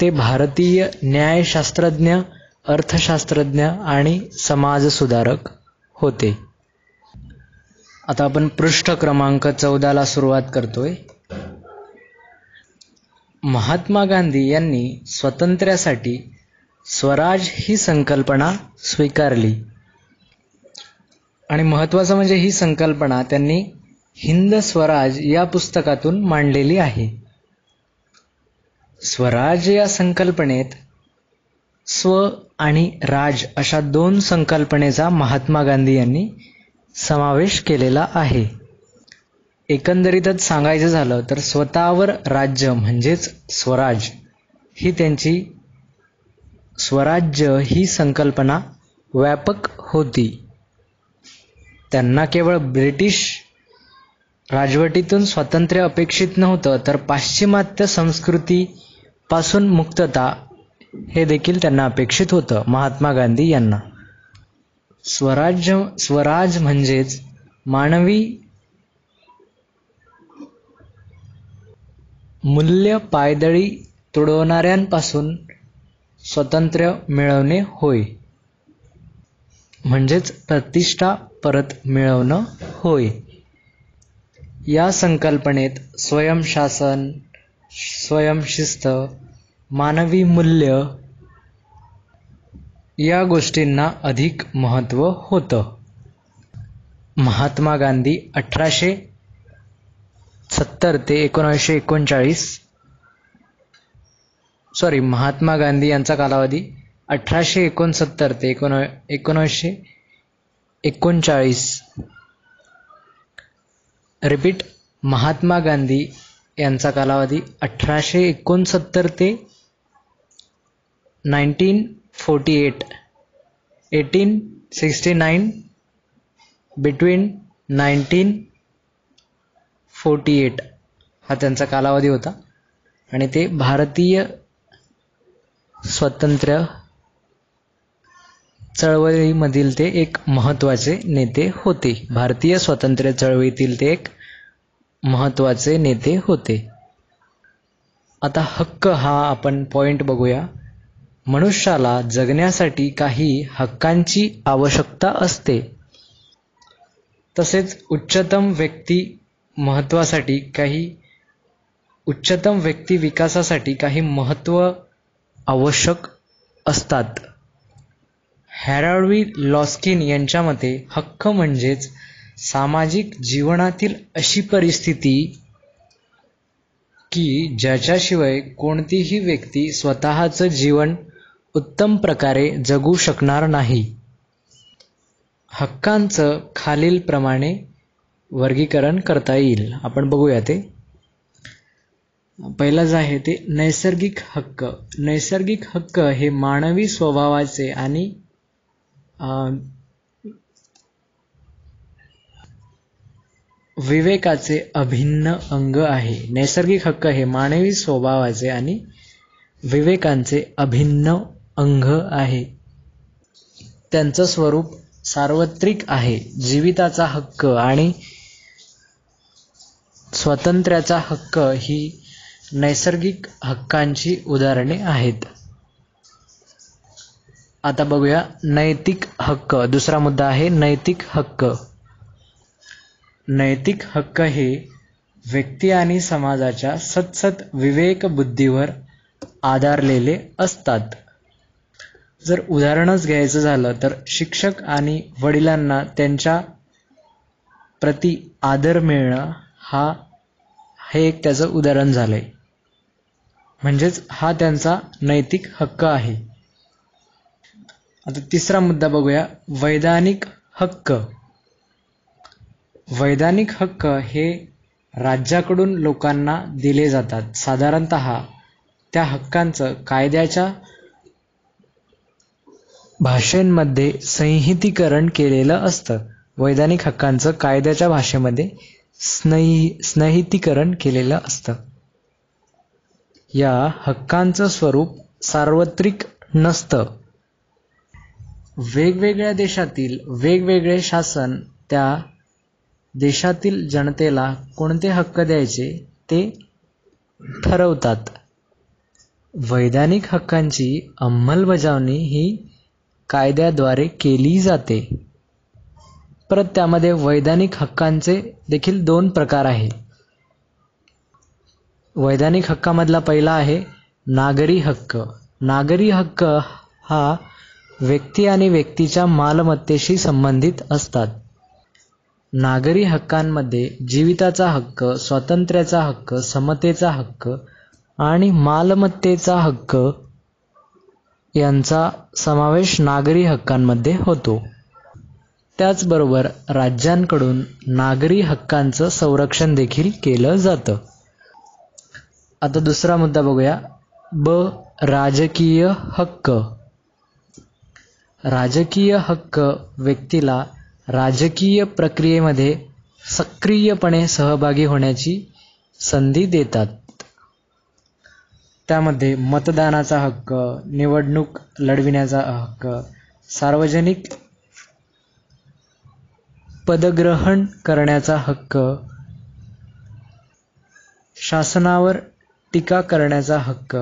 ते भारतीय न्यायशास्त्रज्ञ, अर्थशास्त्रज्ञ आणि समाजसुधारक होते. आता आपण पृष्ठ क्रमांक 14 सुरुवात करतोय. महात्मा गांधी यांनी स्वातंत्र्यासाठी स्वराज ही संकल्पना स्वीकारली आणि महत्त्वाचं म्हणजे ही संकल्पना त्यांनी हिंद स्वराज या पुस्तकातून मांडलेली आहे. स्वराज या संकल्पनेत स्व आणि राज अशा दोन संकल्पनेचा महात्मा गांधी यांनी समावेश केलेला आहे. एकंदरीतच सांगायचं झालं तर स्वतःवर राज्य म्हणजेच स्वराज ही त्यांची स्वराज्य ही संकल्पना व्यापक होती. त्यांना केवळ ब्रिटिश राजवटीतून स्वातंत्र्य अपेक्षित नव्हतं तर पाश्चिमात्य संस्कृतीपासून मुक्तता हे देखील त्यांना अपेक्षित होतं. महात्मा गांधी यांना स्वराज म्हणजेच मानवी मूल्य पायदळी तुडवणाऱ्यांपासून स्वातंत्र्य मिळवणे होय, म्हणजेच प्रतिष्ठा परत मिळवणं होय. या संकल्पनेत स्वयंशासन, स्वयंशिस्त, मानवी मूल्य या गोष्टींना अधिक महत्त्व होतं. महात्मा गांधी 1870 ते 1939 महात्मा गांधी यांचा कालावधी 1869 ते 1939. रिपीट, महात्मा गांधी यांचा कालावधी 1869 ते 1948. 1869 बिटवीन 1948 हा त्यांचा कालावधी होता आणि ते भारतीय स्वातंत्र्य चळवळीमधील ते एक महत्त्वाचे नेते होते. भारतीय स्वातंत्र्य चळवळीतील ते एक महत्त्वाचे नेते होते. आता हक्क हा आपण पॉइंट बघूया. मनुष्याला जगण्यासाठी काही हक्कांची आवश्यकता असते. तसेच उच्चतम व्यक्ती विकासासाठी काही महत्त्व आवश्यक असतात. हॅरॉल्ड लॉस्किन यांच्या मते हक्क म्हणजेच सामाजिक जीवनातील अशी परिस्थिती की ज्याच्याशिवाय कोणतीही व्यक्ती स्वतःचं जीवन उत्तम प्रकारे जगू शकणार नाही. हक्कांचं खालीलप्रमाणे वर्गीकरण करता येईल. आपण बघूया ते. पहिला जे आहे ते नैसर्गिक हक्क. नैसर्गिक हक्क हे मानवी स्वभावाचे आणि विवेकाचे अभिन्न अंग आहे. नैसर्गिक हक्क हे मानवी स्वभावाचे आणि विवेकांचे अभिन्न अंग आहे. त्यांचं स्वरूप सार्वत्रिक आहे. जीविताचा हक्क आणि स्वातंत्र्याचा हक्क ही नैसर्गिक हक्कांची उदाहरणे आहेत. आता बघूया नैतिक हक्क. दुसरा मुद्दा आहे नैतिक हक्क. नैतिक हक्क हे व्यक्ती आणि समाजाच्या सतत विवेक बुद्धीवर आधारलेले असतात. जर उदाहरणच घ्यायचं झालं तर शिक्षक आणि वडिलांना त्यांच्या प्रति आदर मिळणं हे एक त्याचं उदाहरण झालंय. म्हणजेच हा त्यांचा नैतिक हक्क आहे. आता तिसरा मुद्दा बघूया वैधानिक हक्क. वैधानिक हक्क हे राज्याकडून लोकांना दिले जातात. साधारणतः त्या हक्कांचं कायद्याच्या भाषेमध्ये संहितीकरण केलेलं असतं. वैधानिक हक्कांचं कायद्याच्या भाषेमध्ये संहितीकरण केलेलं असतं. या हक्कांचं स्वरूप सार्वत्रिक नसतं. वेगवेगळ्या देशातील वेगवेगळे शासन त्या देशातील जनतेला कोणते हक्क द्यायचे ते ठरवतात. वैधानिक हक्कांची अंमलबजावणी ही कायद्याद्वारे केली जाते. परत त्यामध्ये वैधानिक हक्कांचे देखील 2 प्रकार आहेत. वैधानिक हक्कामधला पहिला आहे नागरी हक्क. नागरी हक्क हा व्यक्ती आणि व्यक्तीच्या मालमत्तेशी संबंधित असतात. नागरी हक्कांमध्ये जीविताचा हक्क, स्वातंत्र्याचा हक्क, समतेचा हक्क आणि मालमत्तेचा हक्क यांचा समावेश नागरी हक्कांमध्ये होतो. त्याचबरोबर राज्यांकडून नागरी हक्कांचं संरक्षण देखील केलं जातं. आता दुसरा मुद्दा बघूया राजकीय हक्क. राजकीय हक्क व्यक्तीला राजकीय प्रक्रियेमध्ये सक्रियपणे सहभागी होण्याची संधी देतात. त्यामध्ये मतदानाचा हक्क, निवडणूक लढविण्याचा हक्क, सार्वजनिक पदग्रहण करण्याचा हक्क, शासनावर टीका करण्याचा हक्क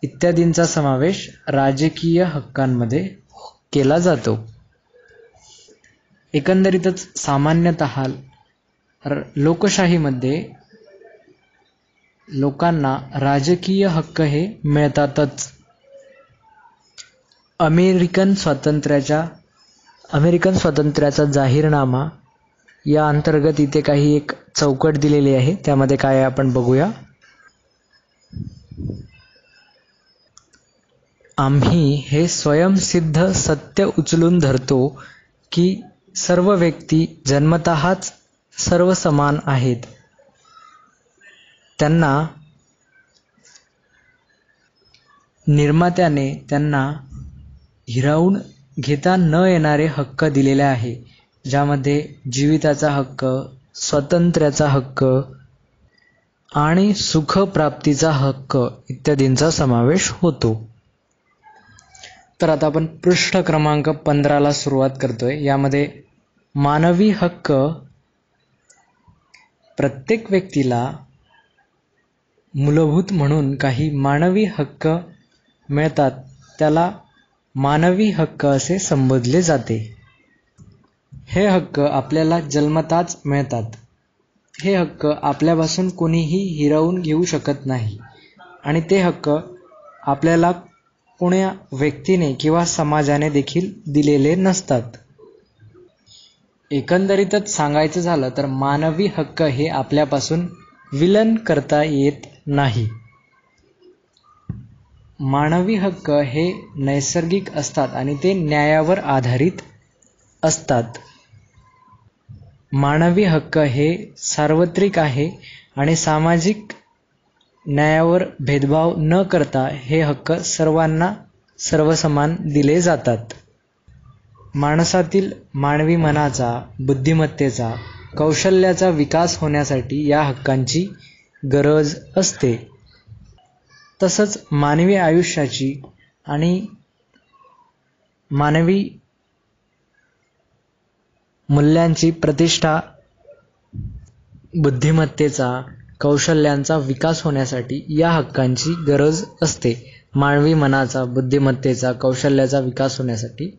इत्यादींचा समावेश राजकीय हक्कांमध्ये केला जातो. एकंदरीतच सामान्यतः लोकशाहीमध्ये लोकांना राजकीय हक्क हे मिळतातच. अमेरिकन स्वातंत्र्याचा जाहीरनामा या अंतर्गत इथे काही एक चौकट दिलेली आहे. त्यामध्ये काय आपण बघूया. आम्ही हे स्वयंसिद्ध सत्य उचलून धरतो की सर्व व्यक्ती जन्मतःच सर्व समान आहेत. त्यांना निर्मात्याने त्यांना हिरावून घेता न येणारे हक्क दिलेले आहे, ज्यामध्ये जीविताचा हक्क, स्वातंत्र्याचा हक्क आणि सुखप्राप्तीचा हक्क इत्यादींचा समावेश होतो. तर आता आपण पृष्ठ क्रमांक 15 सुरुवात करतोय. यामध्ये मानवी हक्क. प्रत्येक व्यक्तीला मूलभूत म्हणून काही मानवी हक्क मिळतात, त्याला मानवी हक्क असे संबोधले जाते. हे हक्क आपल्याला जन्मताच मिळतात. हे हक्क आपल्यापासून कोणीही हिरावून घेऊ शकत नाही आणि ते हक्क आपल्याला कोण्या व्यक्तीने किंवा समाजाने देखील दिलेले नसतात. एकंदरीतच सांगायचं झालं तर मानवी हक्क हे आपल्यापासून विलन करता येत नाही. मानवी हक्क हे नैसर्गिक असतात आणि ते न्यायावर आधारित असतात. मानवी हक्क हे सार्वत्रिक आहे आणि सामाजिक न्यायावर भेदभाव न करता हे हक्क सर्वांना सर्वसमान दिले जातात. माणसातील मानवी मनाचा, बुद्धिमत्तेचा, कौशल्याचा विकास होण्यासाठी या हक्कांची गरज असते. तसंच मानवी आयुष्याची आणि मानवी मूल्यांची प्रतिष्ठा, बुद्धिमत्तेचा, कौशल्यांचा विकास होण्यासाठी या हक्कांची गरज असते मानवी मनाचा, बुद्धिमत्तेचा, कौशल्याचा विकास होण्यासाठी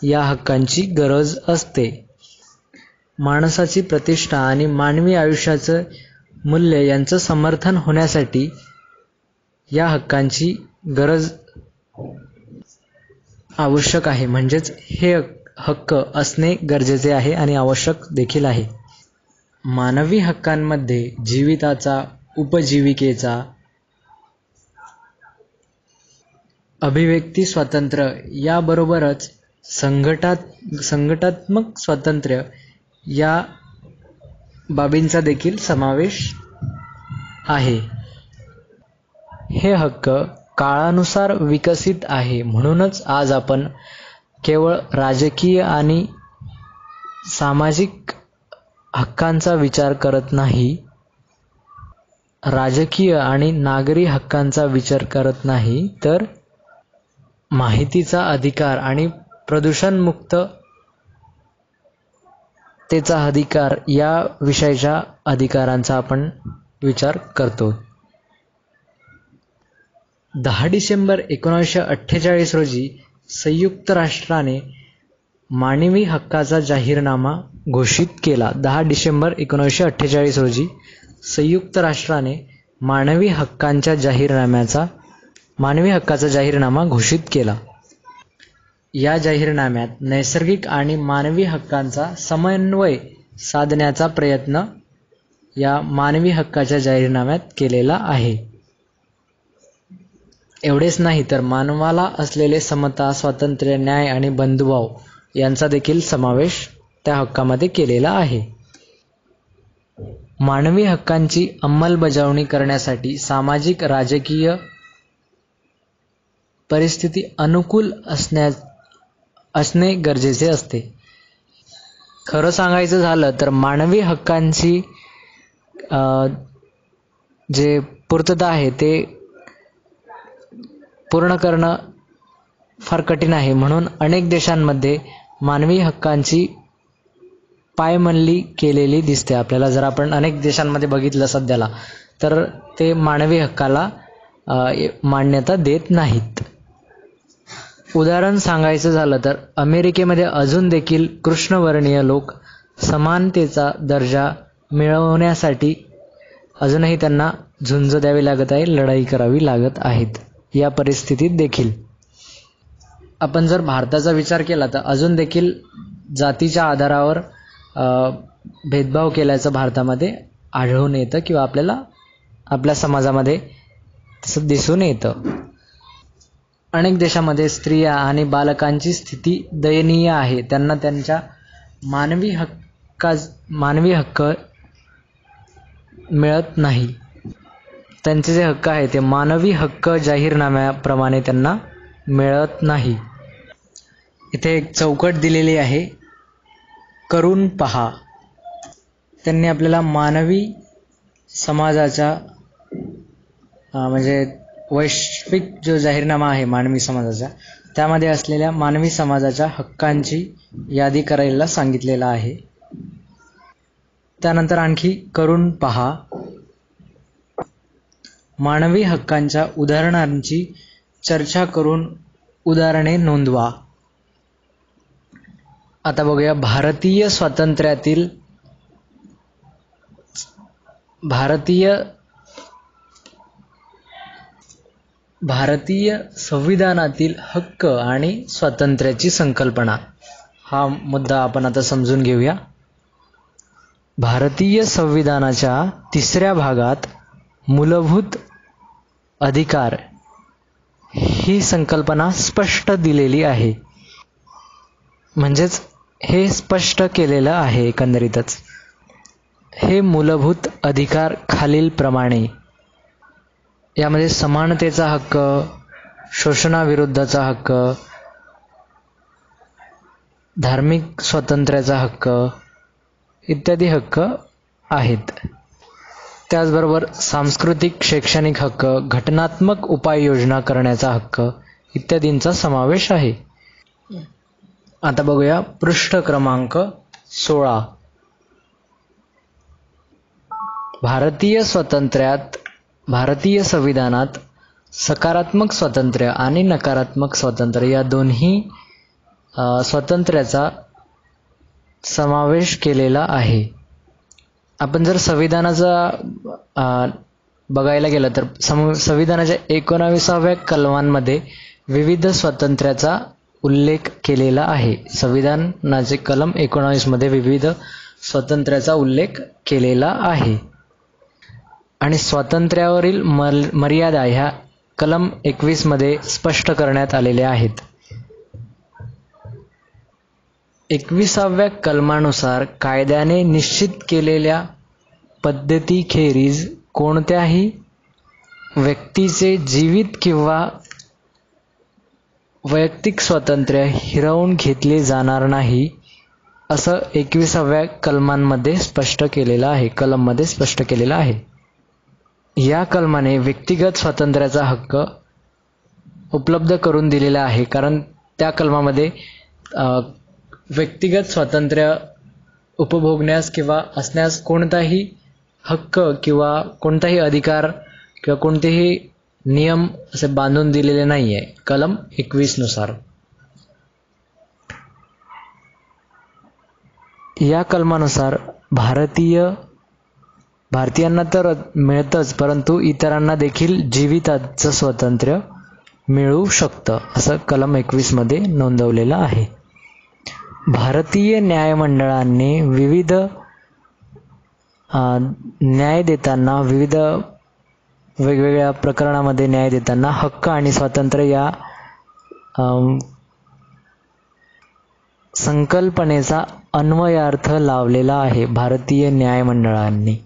या हक्कांची गरज असते. माणसाची प्रतिष्ठा आणि मानवी आयुष्याचं मूल्य यांचं समर्थन होण्यासाठी या हक्कांची गरज आवश्यक आहे. म्हणजेच हे हक्क असणे गरजेचे आहे आणि आवश्यक देखील आहे. मानवी हक्कांमध्ये जीविताचा, उपजीविकेचा, अभिव्यक्ती स्वातंत्र्य याबरोबरच संघटनात्मक स्वातंत्र्य या बाबींचा देखील समावेश आहे. हे हक्क काळानुसार विकसित आहे. म्हणूनच आज आपण केवळ राजकीय आणि सामाजिक हक्कांचा विचार करत नाही, राजकीय आणि नागरी हक्कांचा विचार करत नाही, तर माहितीचा अधिकार आणि प्रदूषणमुक्ततेचा अधिकार या विषयाच्या अधिकारांचा आपण विचार करतो. 10 डिसेंबर 1948 रोजी संयुक्त राष्ट्राने मानवी हक्काचा जाहीरनामा घोषित केला. 10 डिसेंबर 1948 रोजी संयुक्त राष्ट्राने मानवी हक्काचा जाहीरनामा घोषित केला. या जाहीरनाम्यात नैसर्गिक आणि मानवी हक्कांचा समन्वय साधण्याचा प्रयत्न या मानवी हक्काच्या जाहीरनाम्यात केलेला आहे. एवढेच नाही तर मानवाला असलेले समता, स्वातंत्र्य, न्याय आणि बंधुभाव यांचा देखील समावेश त्या हक्कामध्ये केलेला आहे. मानवी हक्कांची अंमलबजावणी करण्यासाठी सामाजिक राजकीय परिस्थिती अनुकूल असणे गरजेचे असते. खरं सांगायचं झालं तर मानवी हक्कांची जे पूर्तता आहे ते पूर्ण करणं फार कठीण आहे. म्हणून अनेक देशांमध्ये मानवी हक्कांची पायमल्ली केलेली दिसते आपल्याला. जर आपण अनेक देशांमध्ये बघितलं सध्याला तर ते मानवी हक्काला मान्यता देत नाहीत. उदाहरण सांगायचं झालं तर अमेरिकेमध्ये अजून देखील कृष्णवर्णीय लोक समानतेचा दर्जा मिळवण्यासाठी अजूनही त्यांना झुंज द्यावी लागत आहे, लढाई करावी लागत आहेत. या परिस्थितीत देखील आपण जर भारताचा विचार केला तर अजून देखील जातीच्या आधारावर भेदभाव केल्याचं भारतामध्ये आढळून येतं किंवा आपल्या समाजामध्ये तसं दिसून येतं. अनेक देशामध्ये स्त्रिया आणि बालकांची स्थिती दयनीय आहे. त्यांना त्यांच्या मानवी हक्क मिळत नाही. त्यांचे जे हक्क आहे ते मानवी हक्क जाहीरनाम्याप्रमाणे त्यांना मिळत नाही. इथे एक चौकट दिलेली आहे, करून पहा. त्यांनी आपल्याला मानवी समाजाचा म्हणजे वैश्विक जो जाहीरनामा आहे मानवी समाजाचा, त्यामध्ये असलेल्या मानवी समाजाच्या हक्कांची यादी करायला सांगितलेलं आहे. त्यानंतर आणखी करून पहा, मानवी हक्कांच्या उदाहरणांची चर्चा करून उदाहरणे नोंदवा. आता बघूया भारतीय संविधानातील हक्क आणि स्वातंत्र्याची संकल्पना. हा मुद्दा आपण आता समजून घेऊया. भारतीय संविधानाच्या 3ऱ्या भागात मूलभूत अधिकार ही संकल्पना स्पष्ट दिलेली आहे. म्हणजेच हे स्पष्ट केलेलं आहे एकंदरीतच. हे मूलभूत अधिकार खालीलप्रमाणे, यामध्ये समानतेचा हक्क, शोषणाविरुद्धचा हक्क, धार्मिक स्वातंत्र्याचा हक्क इत्यादी हक्क आहेत. त्याचबरोबर सांस्कृतिक, शैक्षणिक हक्क, घटनात्मक उपाययोजना करण्याचा हक्क इत्यादींचा समावेश आहे. आता बघूया पृष्ठ क्रमांक 16. भारतीय संविधानात सकारात्मक स्वातंत्र्य आणि नकारात्मक स्वातंत्र्य या दोन्ही स्वातंत्र्याचा समावेश केलेला आहे. आपण जर संविधानाचा बघायला गेलं तर संविधानाच्या 19व्या कलमांमध्ये विविध स्वातंत्र्याचा उल्लेख केलेला आहे. संविधानाचे कलम 19 मध्ये विविध स्वातंत्र्याचा उल्लेख केलेला आहे आणि स्वातंत्र्यावरील मर्यादा ह्या कलम 21 मध्ये स्पष्ट करण्यात आलेल्या आहेत. 21व्या कलमानुसार कायद्याने निश्चित केलेल्या पद्धतीखेरीज कोणत्याही व्यक्तीचे जीवित किंवा वैयक्तिक स्वातंत्र्य हिरावून घेतले जाणार नाही, असं 21व्या कलममध्ये स्पष्ट केलेलं आहे. या कलमाने व्यक्तिगत स्वातंत्र्याचा हक्क उपलब्ध करून दिलेला आहे, कारण त्या कलमामध्ये व्यक्तिगत स्वातंत्र्य उपभोगण्यास किंवा असण्यास कोणताही हक्क किंवा कोणताही अधिकार किंवा कोणतेही नियम असे बांधून दिलेले नाही आहे कलम 21 नुसार. या कलमानुसार भारतीयांना तर मिळतंच, परंतु इतरांना देखील जीविताचं स्वातंत्र्य मिळू शकतं, असं कलम 21 मध्ये नोंदवलेलं आहे. भारतीय न्यायमंडळाने विविध वेगवेगळ्या प्रकरणामध्ये न्याय देताना हक्क आणि स्वातंत्र्य या संकल्पनेचा अन्वयार्थ लावलेला आहे. भारतीय न्यायमंडळांनी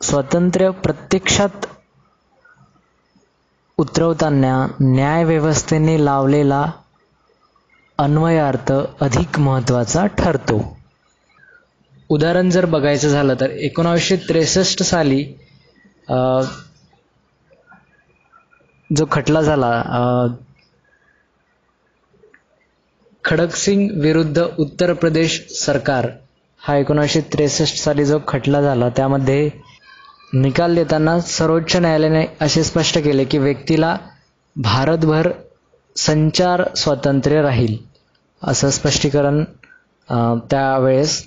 स्वातंत्र्य प्रत्यक्षात उतरवताना न्यायव्यवस्थेने लावलेला अन्वयार्थ अधिक महत्त्वाचा ठरतो. उदाहरण जर बघायचं झालं तर 1963 साली जो खटला झाला खडकसिंग विरुद्ध उत्तर प्रदेश सरकार, हा 1963 साली जो खटला झाला त्यामध्ये निकाल देताना सर्वोच्च न्यायालयाने असे स्पष्ट केले की व्यक्तीला भारतभर संचार स्वातंत्र्य राहील, असं स्पष्टीकरण त्यावेळेस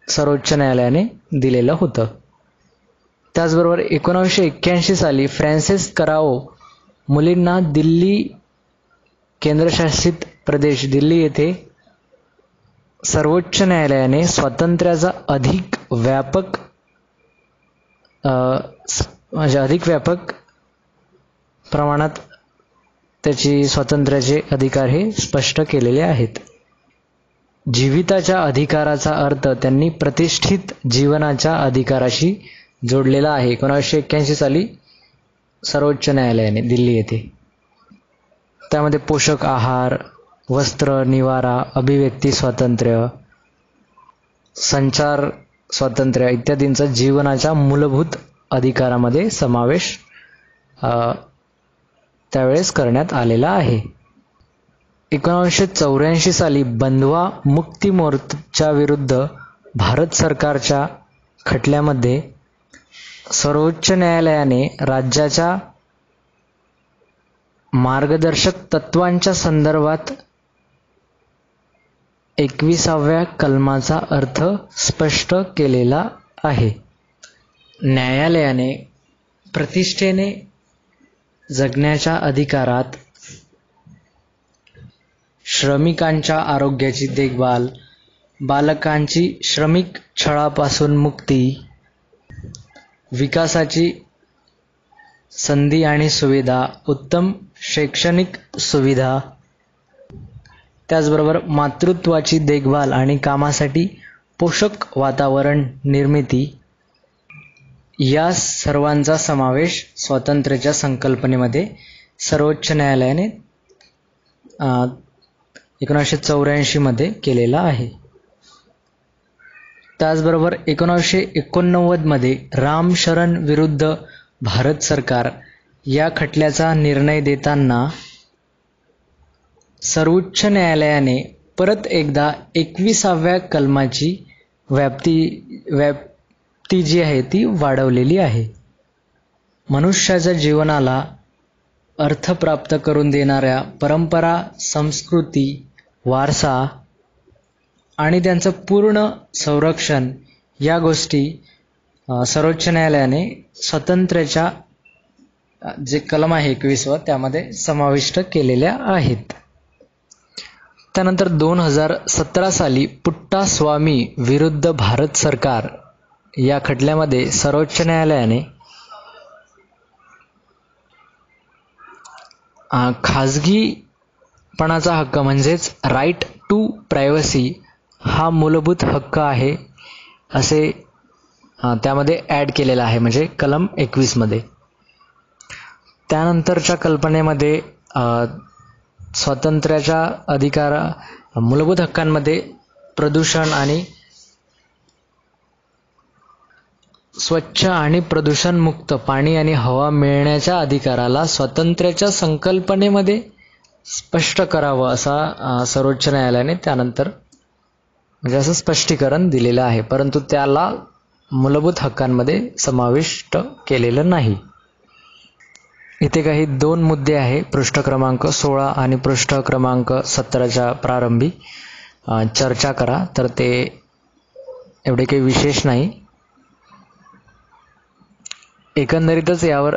सर्वोच्च न्यायालयाने दिलेलं होतं. त्याचबरोबर 1981 साली फ्रान्सिस कराओ मुलींना दिल्ली केंद्रशासित प्रदेश दिल्ली येथे सर्वोच्च न्यायालयाने स्वातंत्र्याचा अधिक व्यापक प्रमाणात त्याची स्वातंत्र्याचे अधिकार हे स्पष्ट केलेले आहेत. जीविताच्या अधिकाराचा अर्थ त्यांनी प्रतिष्ठित जीवनाच्या अधिकाराशी जोडलेला आहे. 1981 साली सर्वोच्च न्यायालयाने दिल्ली येथे त्यामध्ये पोषक आहार, वस्त्र, निवारा, अभिव्यक्ती स्वातंत्र्य, संचार स्वातंत्र्य इत्यादींचा जीवनाच्या मूलभूत अधिकारामध्ये समावेश त्यावेळेस करण्यात आलेला आहे. 1984 साली बंधवा मुक्ती मोर्चा विरुद्ध भारत सरकारच्या खटल्यामध्ये सर्वोच्च न्यायालयाने राज्याच्या मार्गदर्शक तत्वांच्या संदर्भात 21व्या कलमाचा अर्थ स्पष्ट केलेला आहे. न्यायालयाने प्रतिष्ठेने जगण्याच्या अधिकारात, श्रमिकांच्या आरोग्याची देखभाल, बालकांची श्रमिक छळापासून मुक्ती, विकासाची संधी आणि सुविधा, उत्तम शैक्षणिक सुविधा, त्याचबरोबर मातृत्वाची देखभाल आणि कामासाठी पोषक वातावरण निर्मिती या सर्वांचा समावेश स्वातंत्र्याच्या संकल्पनेमध्ये सर्वोच्च न्यायालयाने 1984 मध्ये केलेला आहे. त्याचबरोबर 1989 मध्ये राम शरण विरुद्ध भारत सरकार या खटल्याचा निर्णय देताना सर्वोच्च न्यायालयाने परत एकदा 21व्या कलमाची व्याप्ती जी आहे ती वाढवलेली आहे. मनुष्याच्या जीवनाला अर्थ प्राप्त करून देणाऱ्या परंपरा, संस्कृती, वारसा आणि त्यांचं पूर्ण संरक्षण या गोष्टी सर्वोच्च न्यायालयाने स्वातंत्र्याच्या जे कलम आहे 21 त्यामध्ये समाविष्ट केलेल्या आहेत. त्यानंतर 2017 साली पुट्टास्वामी विरुद्ध भारत सरकार या खटल्यामध्ये सर्वोच्च न्यायालयाने खाजगीपणाचा हक्क म्हणजेच राईट टू प्रायव्हसी हा मूलभूत हक्क आहे असे त्यामध्ये ॲड केलेला आहे, म्हणजे कलम 21 मध्ये. त्यानंतरच्या कल्पनेमध्ये स्वातंत्र्याच्या मूलभूत हक्कांमध्ये प्रदूषण आणि स्वच्छ आणि प्रदूषणमुक्त पाणी आणि हवा मिळण्याच्या अधिकाराला स्वातंत्र्याच्या संकल्पनेमध्ये स्पष्ट करावं असा सर्वोच्च न्यायालयाने त्यानंतर म्हणजे असं स्पष्टीकरण दिलेलं आहे, परंतु त्याला मूलभूत हक्कांमध्ये समाविष्ट केलेलं नाही. इथे काही 2 मुद्दे आहे, पृष्ठ क्रमांक 16 आणि पृष्ठ क्रमांक 17च्या प्रारंभी चर्चा करा. तर ते एवढे काही विशेष नाही. एकंदरीतच यावर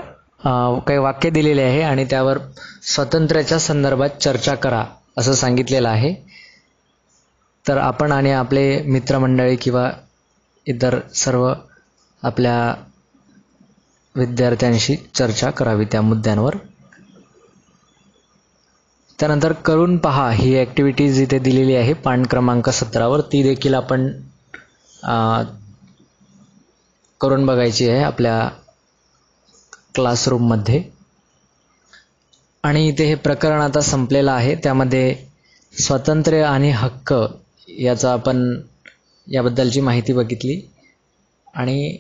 काही वाक्य दिलेले आहे आणि त्यावर स्वातंत्र्याच्या संदर्भात चर्चा करा असं सांगितलेलं आहे. तर आपण आणि आपले मित्रमंडळी किंवा इतर सर्व आपल्या विद्यार्थ्यांशी चर्चा करावी त्या मुद्द्यांवर. त्यानंतर करून पहा ही ॲक्टिव्हिटीज इथे दिलेली आहे पान क्रमांक 17 ती देखील आपण करून बघायची आहे आपल्या क्लासरूममध्ये. आणि इथे हे प्रकरण आता संपलेलं आहे, त्यामध्ये स्वातंत्र्य आणि हक्क याबद्दलची माहिती बघितली आणि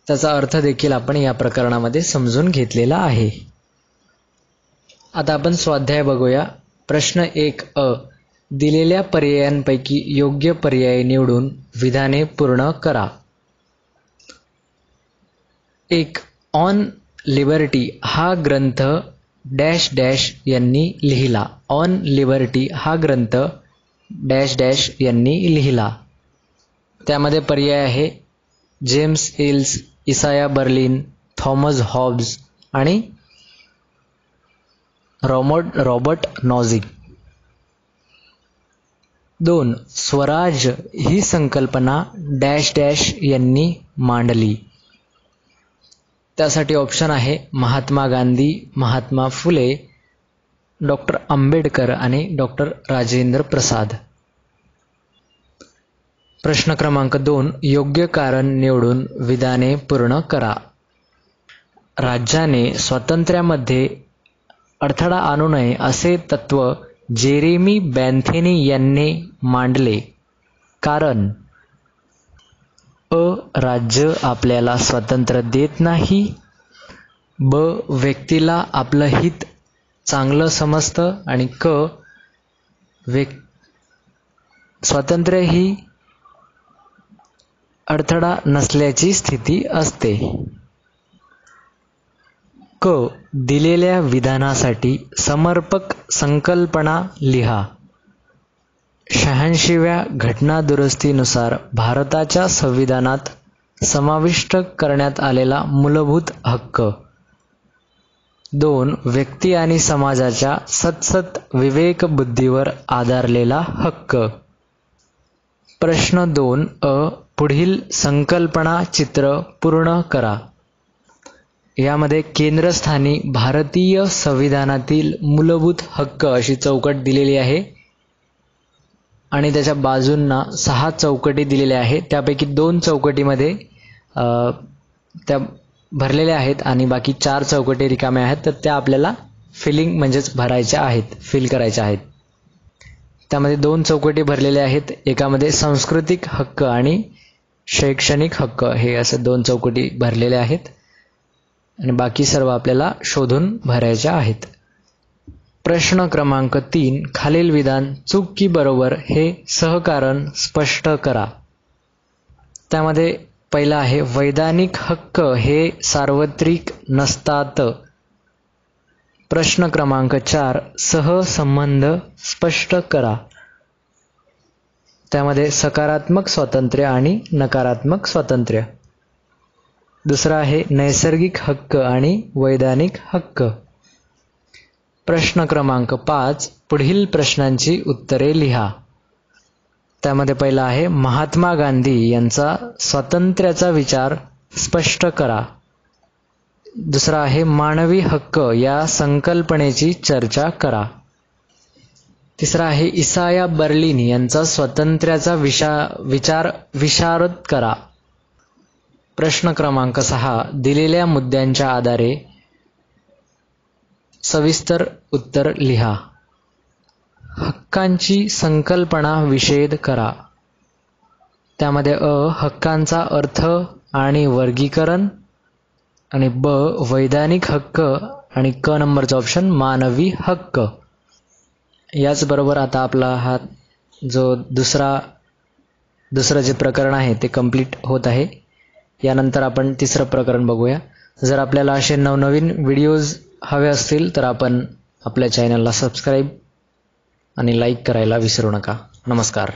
त्याचा अर्थ देखील आपण या प्रकरणामध्ये समजून घेतलेला आहे. आता आपण स्वाध्याय बघूया. प्रश्न 1 दिलेल्या पर्यायांपैकी योग्य पर्याय निवडून विधाने पूर्ण करा. 1 ऑन लिबर्टी हा ग्रंथ डॅश डॅश यांनी लिहिला. ऑन लिबर्टी हा ग्रंथ डॅश डॅश यांनी लिहिला. त्यामध्ये पर्याय आहे James Hills, Isaiah Berlin, Thomas Hobbes आणि रॉबर्ट नॉझिग. 2 स्वराज ही संकल्पना डॅश डॅश यांनी मांडली. त्यासाठी ऑप्शन आहे महात्मा गांधी, महात्मा फुले, डॉक्टर आंबेडकर आणि डॉक्टर राजेंद्र प्रसाद. प्रश्न क्रमांक 2 योग्य कारण निवडून विधाने पूर्ण करा. राज्याने स्वातंत्र्यामध्ये अडथळा आणू नये असे तत्व जेरेमी बॅन्थेनी यांनी मांडले. कारण राज्य आपल्याला स्वातंत्र्य देत नाही. व्यक्तीला आपलं हित चांगलं समजतं आणि स्वातंत्र्य ही अडथळा नसल्याची स्थिती असते. दिलेल्या विधानासाठी समर्पक संकल्पना लिहा. 86व्या घटनादुरुस्तीनुसार भारताच्या संविधानात समाविष्ट करण्यात आलेला मूलभूत हक्क. 2 व्यक्ती आणि समाजाच्या सतत विवेकबुद्धीवर आधारलेला हक्क. प्रश्न 2 पुढील संकल्पना चित्र पूर्ण करा. यामध्ये केंद्रस्थानी भारतीय संविधानातील मूलभूत हक्क अशी चौकट दिलेली आहे आणि त्याच्या बाजूंना 6 चौकटी दिलेल्या आहेत. त्यापैकी 2 चौकटीमध्ये त्या भरलेल्या आहेत आणि बाकी 4 चौकटी रिकाम्या आहेत, तर त्या आपल्याला फिलिंग म्हणजेच भरायच्या आहेत, फिल करायच्या आहेत. त्यामध्ये 2 चौकटी भरलेल्या आहेत. एकामध्ये सांस्कृतिक हक्क आणि शैक्षणिक हक्क हे असे 2 चौकटी भरलेल्या आहेत आणि बाकी सर्व आपल्याला शोधून भरायच्या आहेत. प्रश्न क्रमांक 3 खालील विधान चूक की बरोबर हे सहकारण स्पष्ट करा. त्यामध्ये पहिला आहे वैधानिक हक्क हे सार्वत्रिक नसतात. प्रश्न क्रमांक 4 सहसंबंध स्पष्ट करा. त्यामध्ये सकारात्मक स्वातंत्र्य आणि नकारात्मक स्वातंत्र्य. दुसरा आहे नैसर्गिक हक्क आणि वैधानिक हक्क. प्रश्न क्रमांक 5 पुढील प्रश्नांची उत्तरे लिहा. त्यामध्ये पहिला आहे महात्मा गांधी यांचा स्वातंत्र्याचा विचार स्पष्ट करा. दुसरा आहे मानवी हक्क या संकल्पनेची चर्चा करा. तिसरा आहे इसाया बर्लिन यांचा स्वातंत्र्याचा विचार विशारद करा. प्रश्न क्रमांक 6 दिलेल्या मुद्द्यांच्या आधारे सविस्तर उत्तर लिहा. हक्कांची संकल्पना विशेद करा. त्यामध्ये हक्कांचा अर्थ आणि वर्गीकरण आणि वैधानिक हक्क आणि नंबरचा ऑप्शन मानवी हक्क. याचबरोबर आता आपला हा जो दुसरं जे प्रकरण आहे ते कंप्लीट होत आहे. यानंतर आपण तिसरं प्रकरण बघूया. जर आपल्याला असे नवनवीन व्हिडिओज हवे असतील तर आपण आपल्या चॅनलला सबस्क्राईब आणि लाईक करायला विसरू नका. नमस्कार.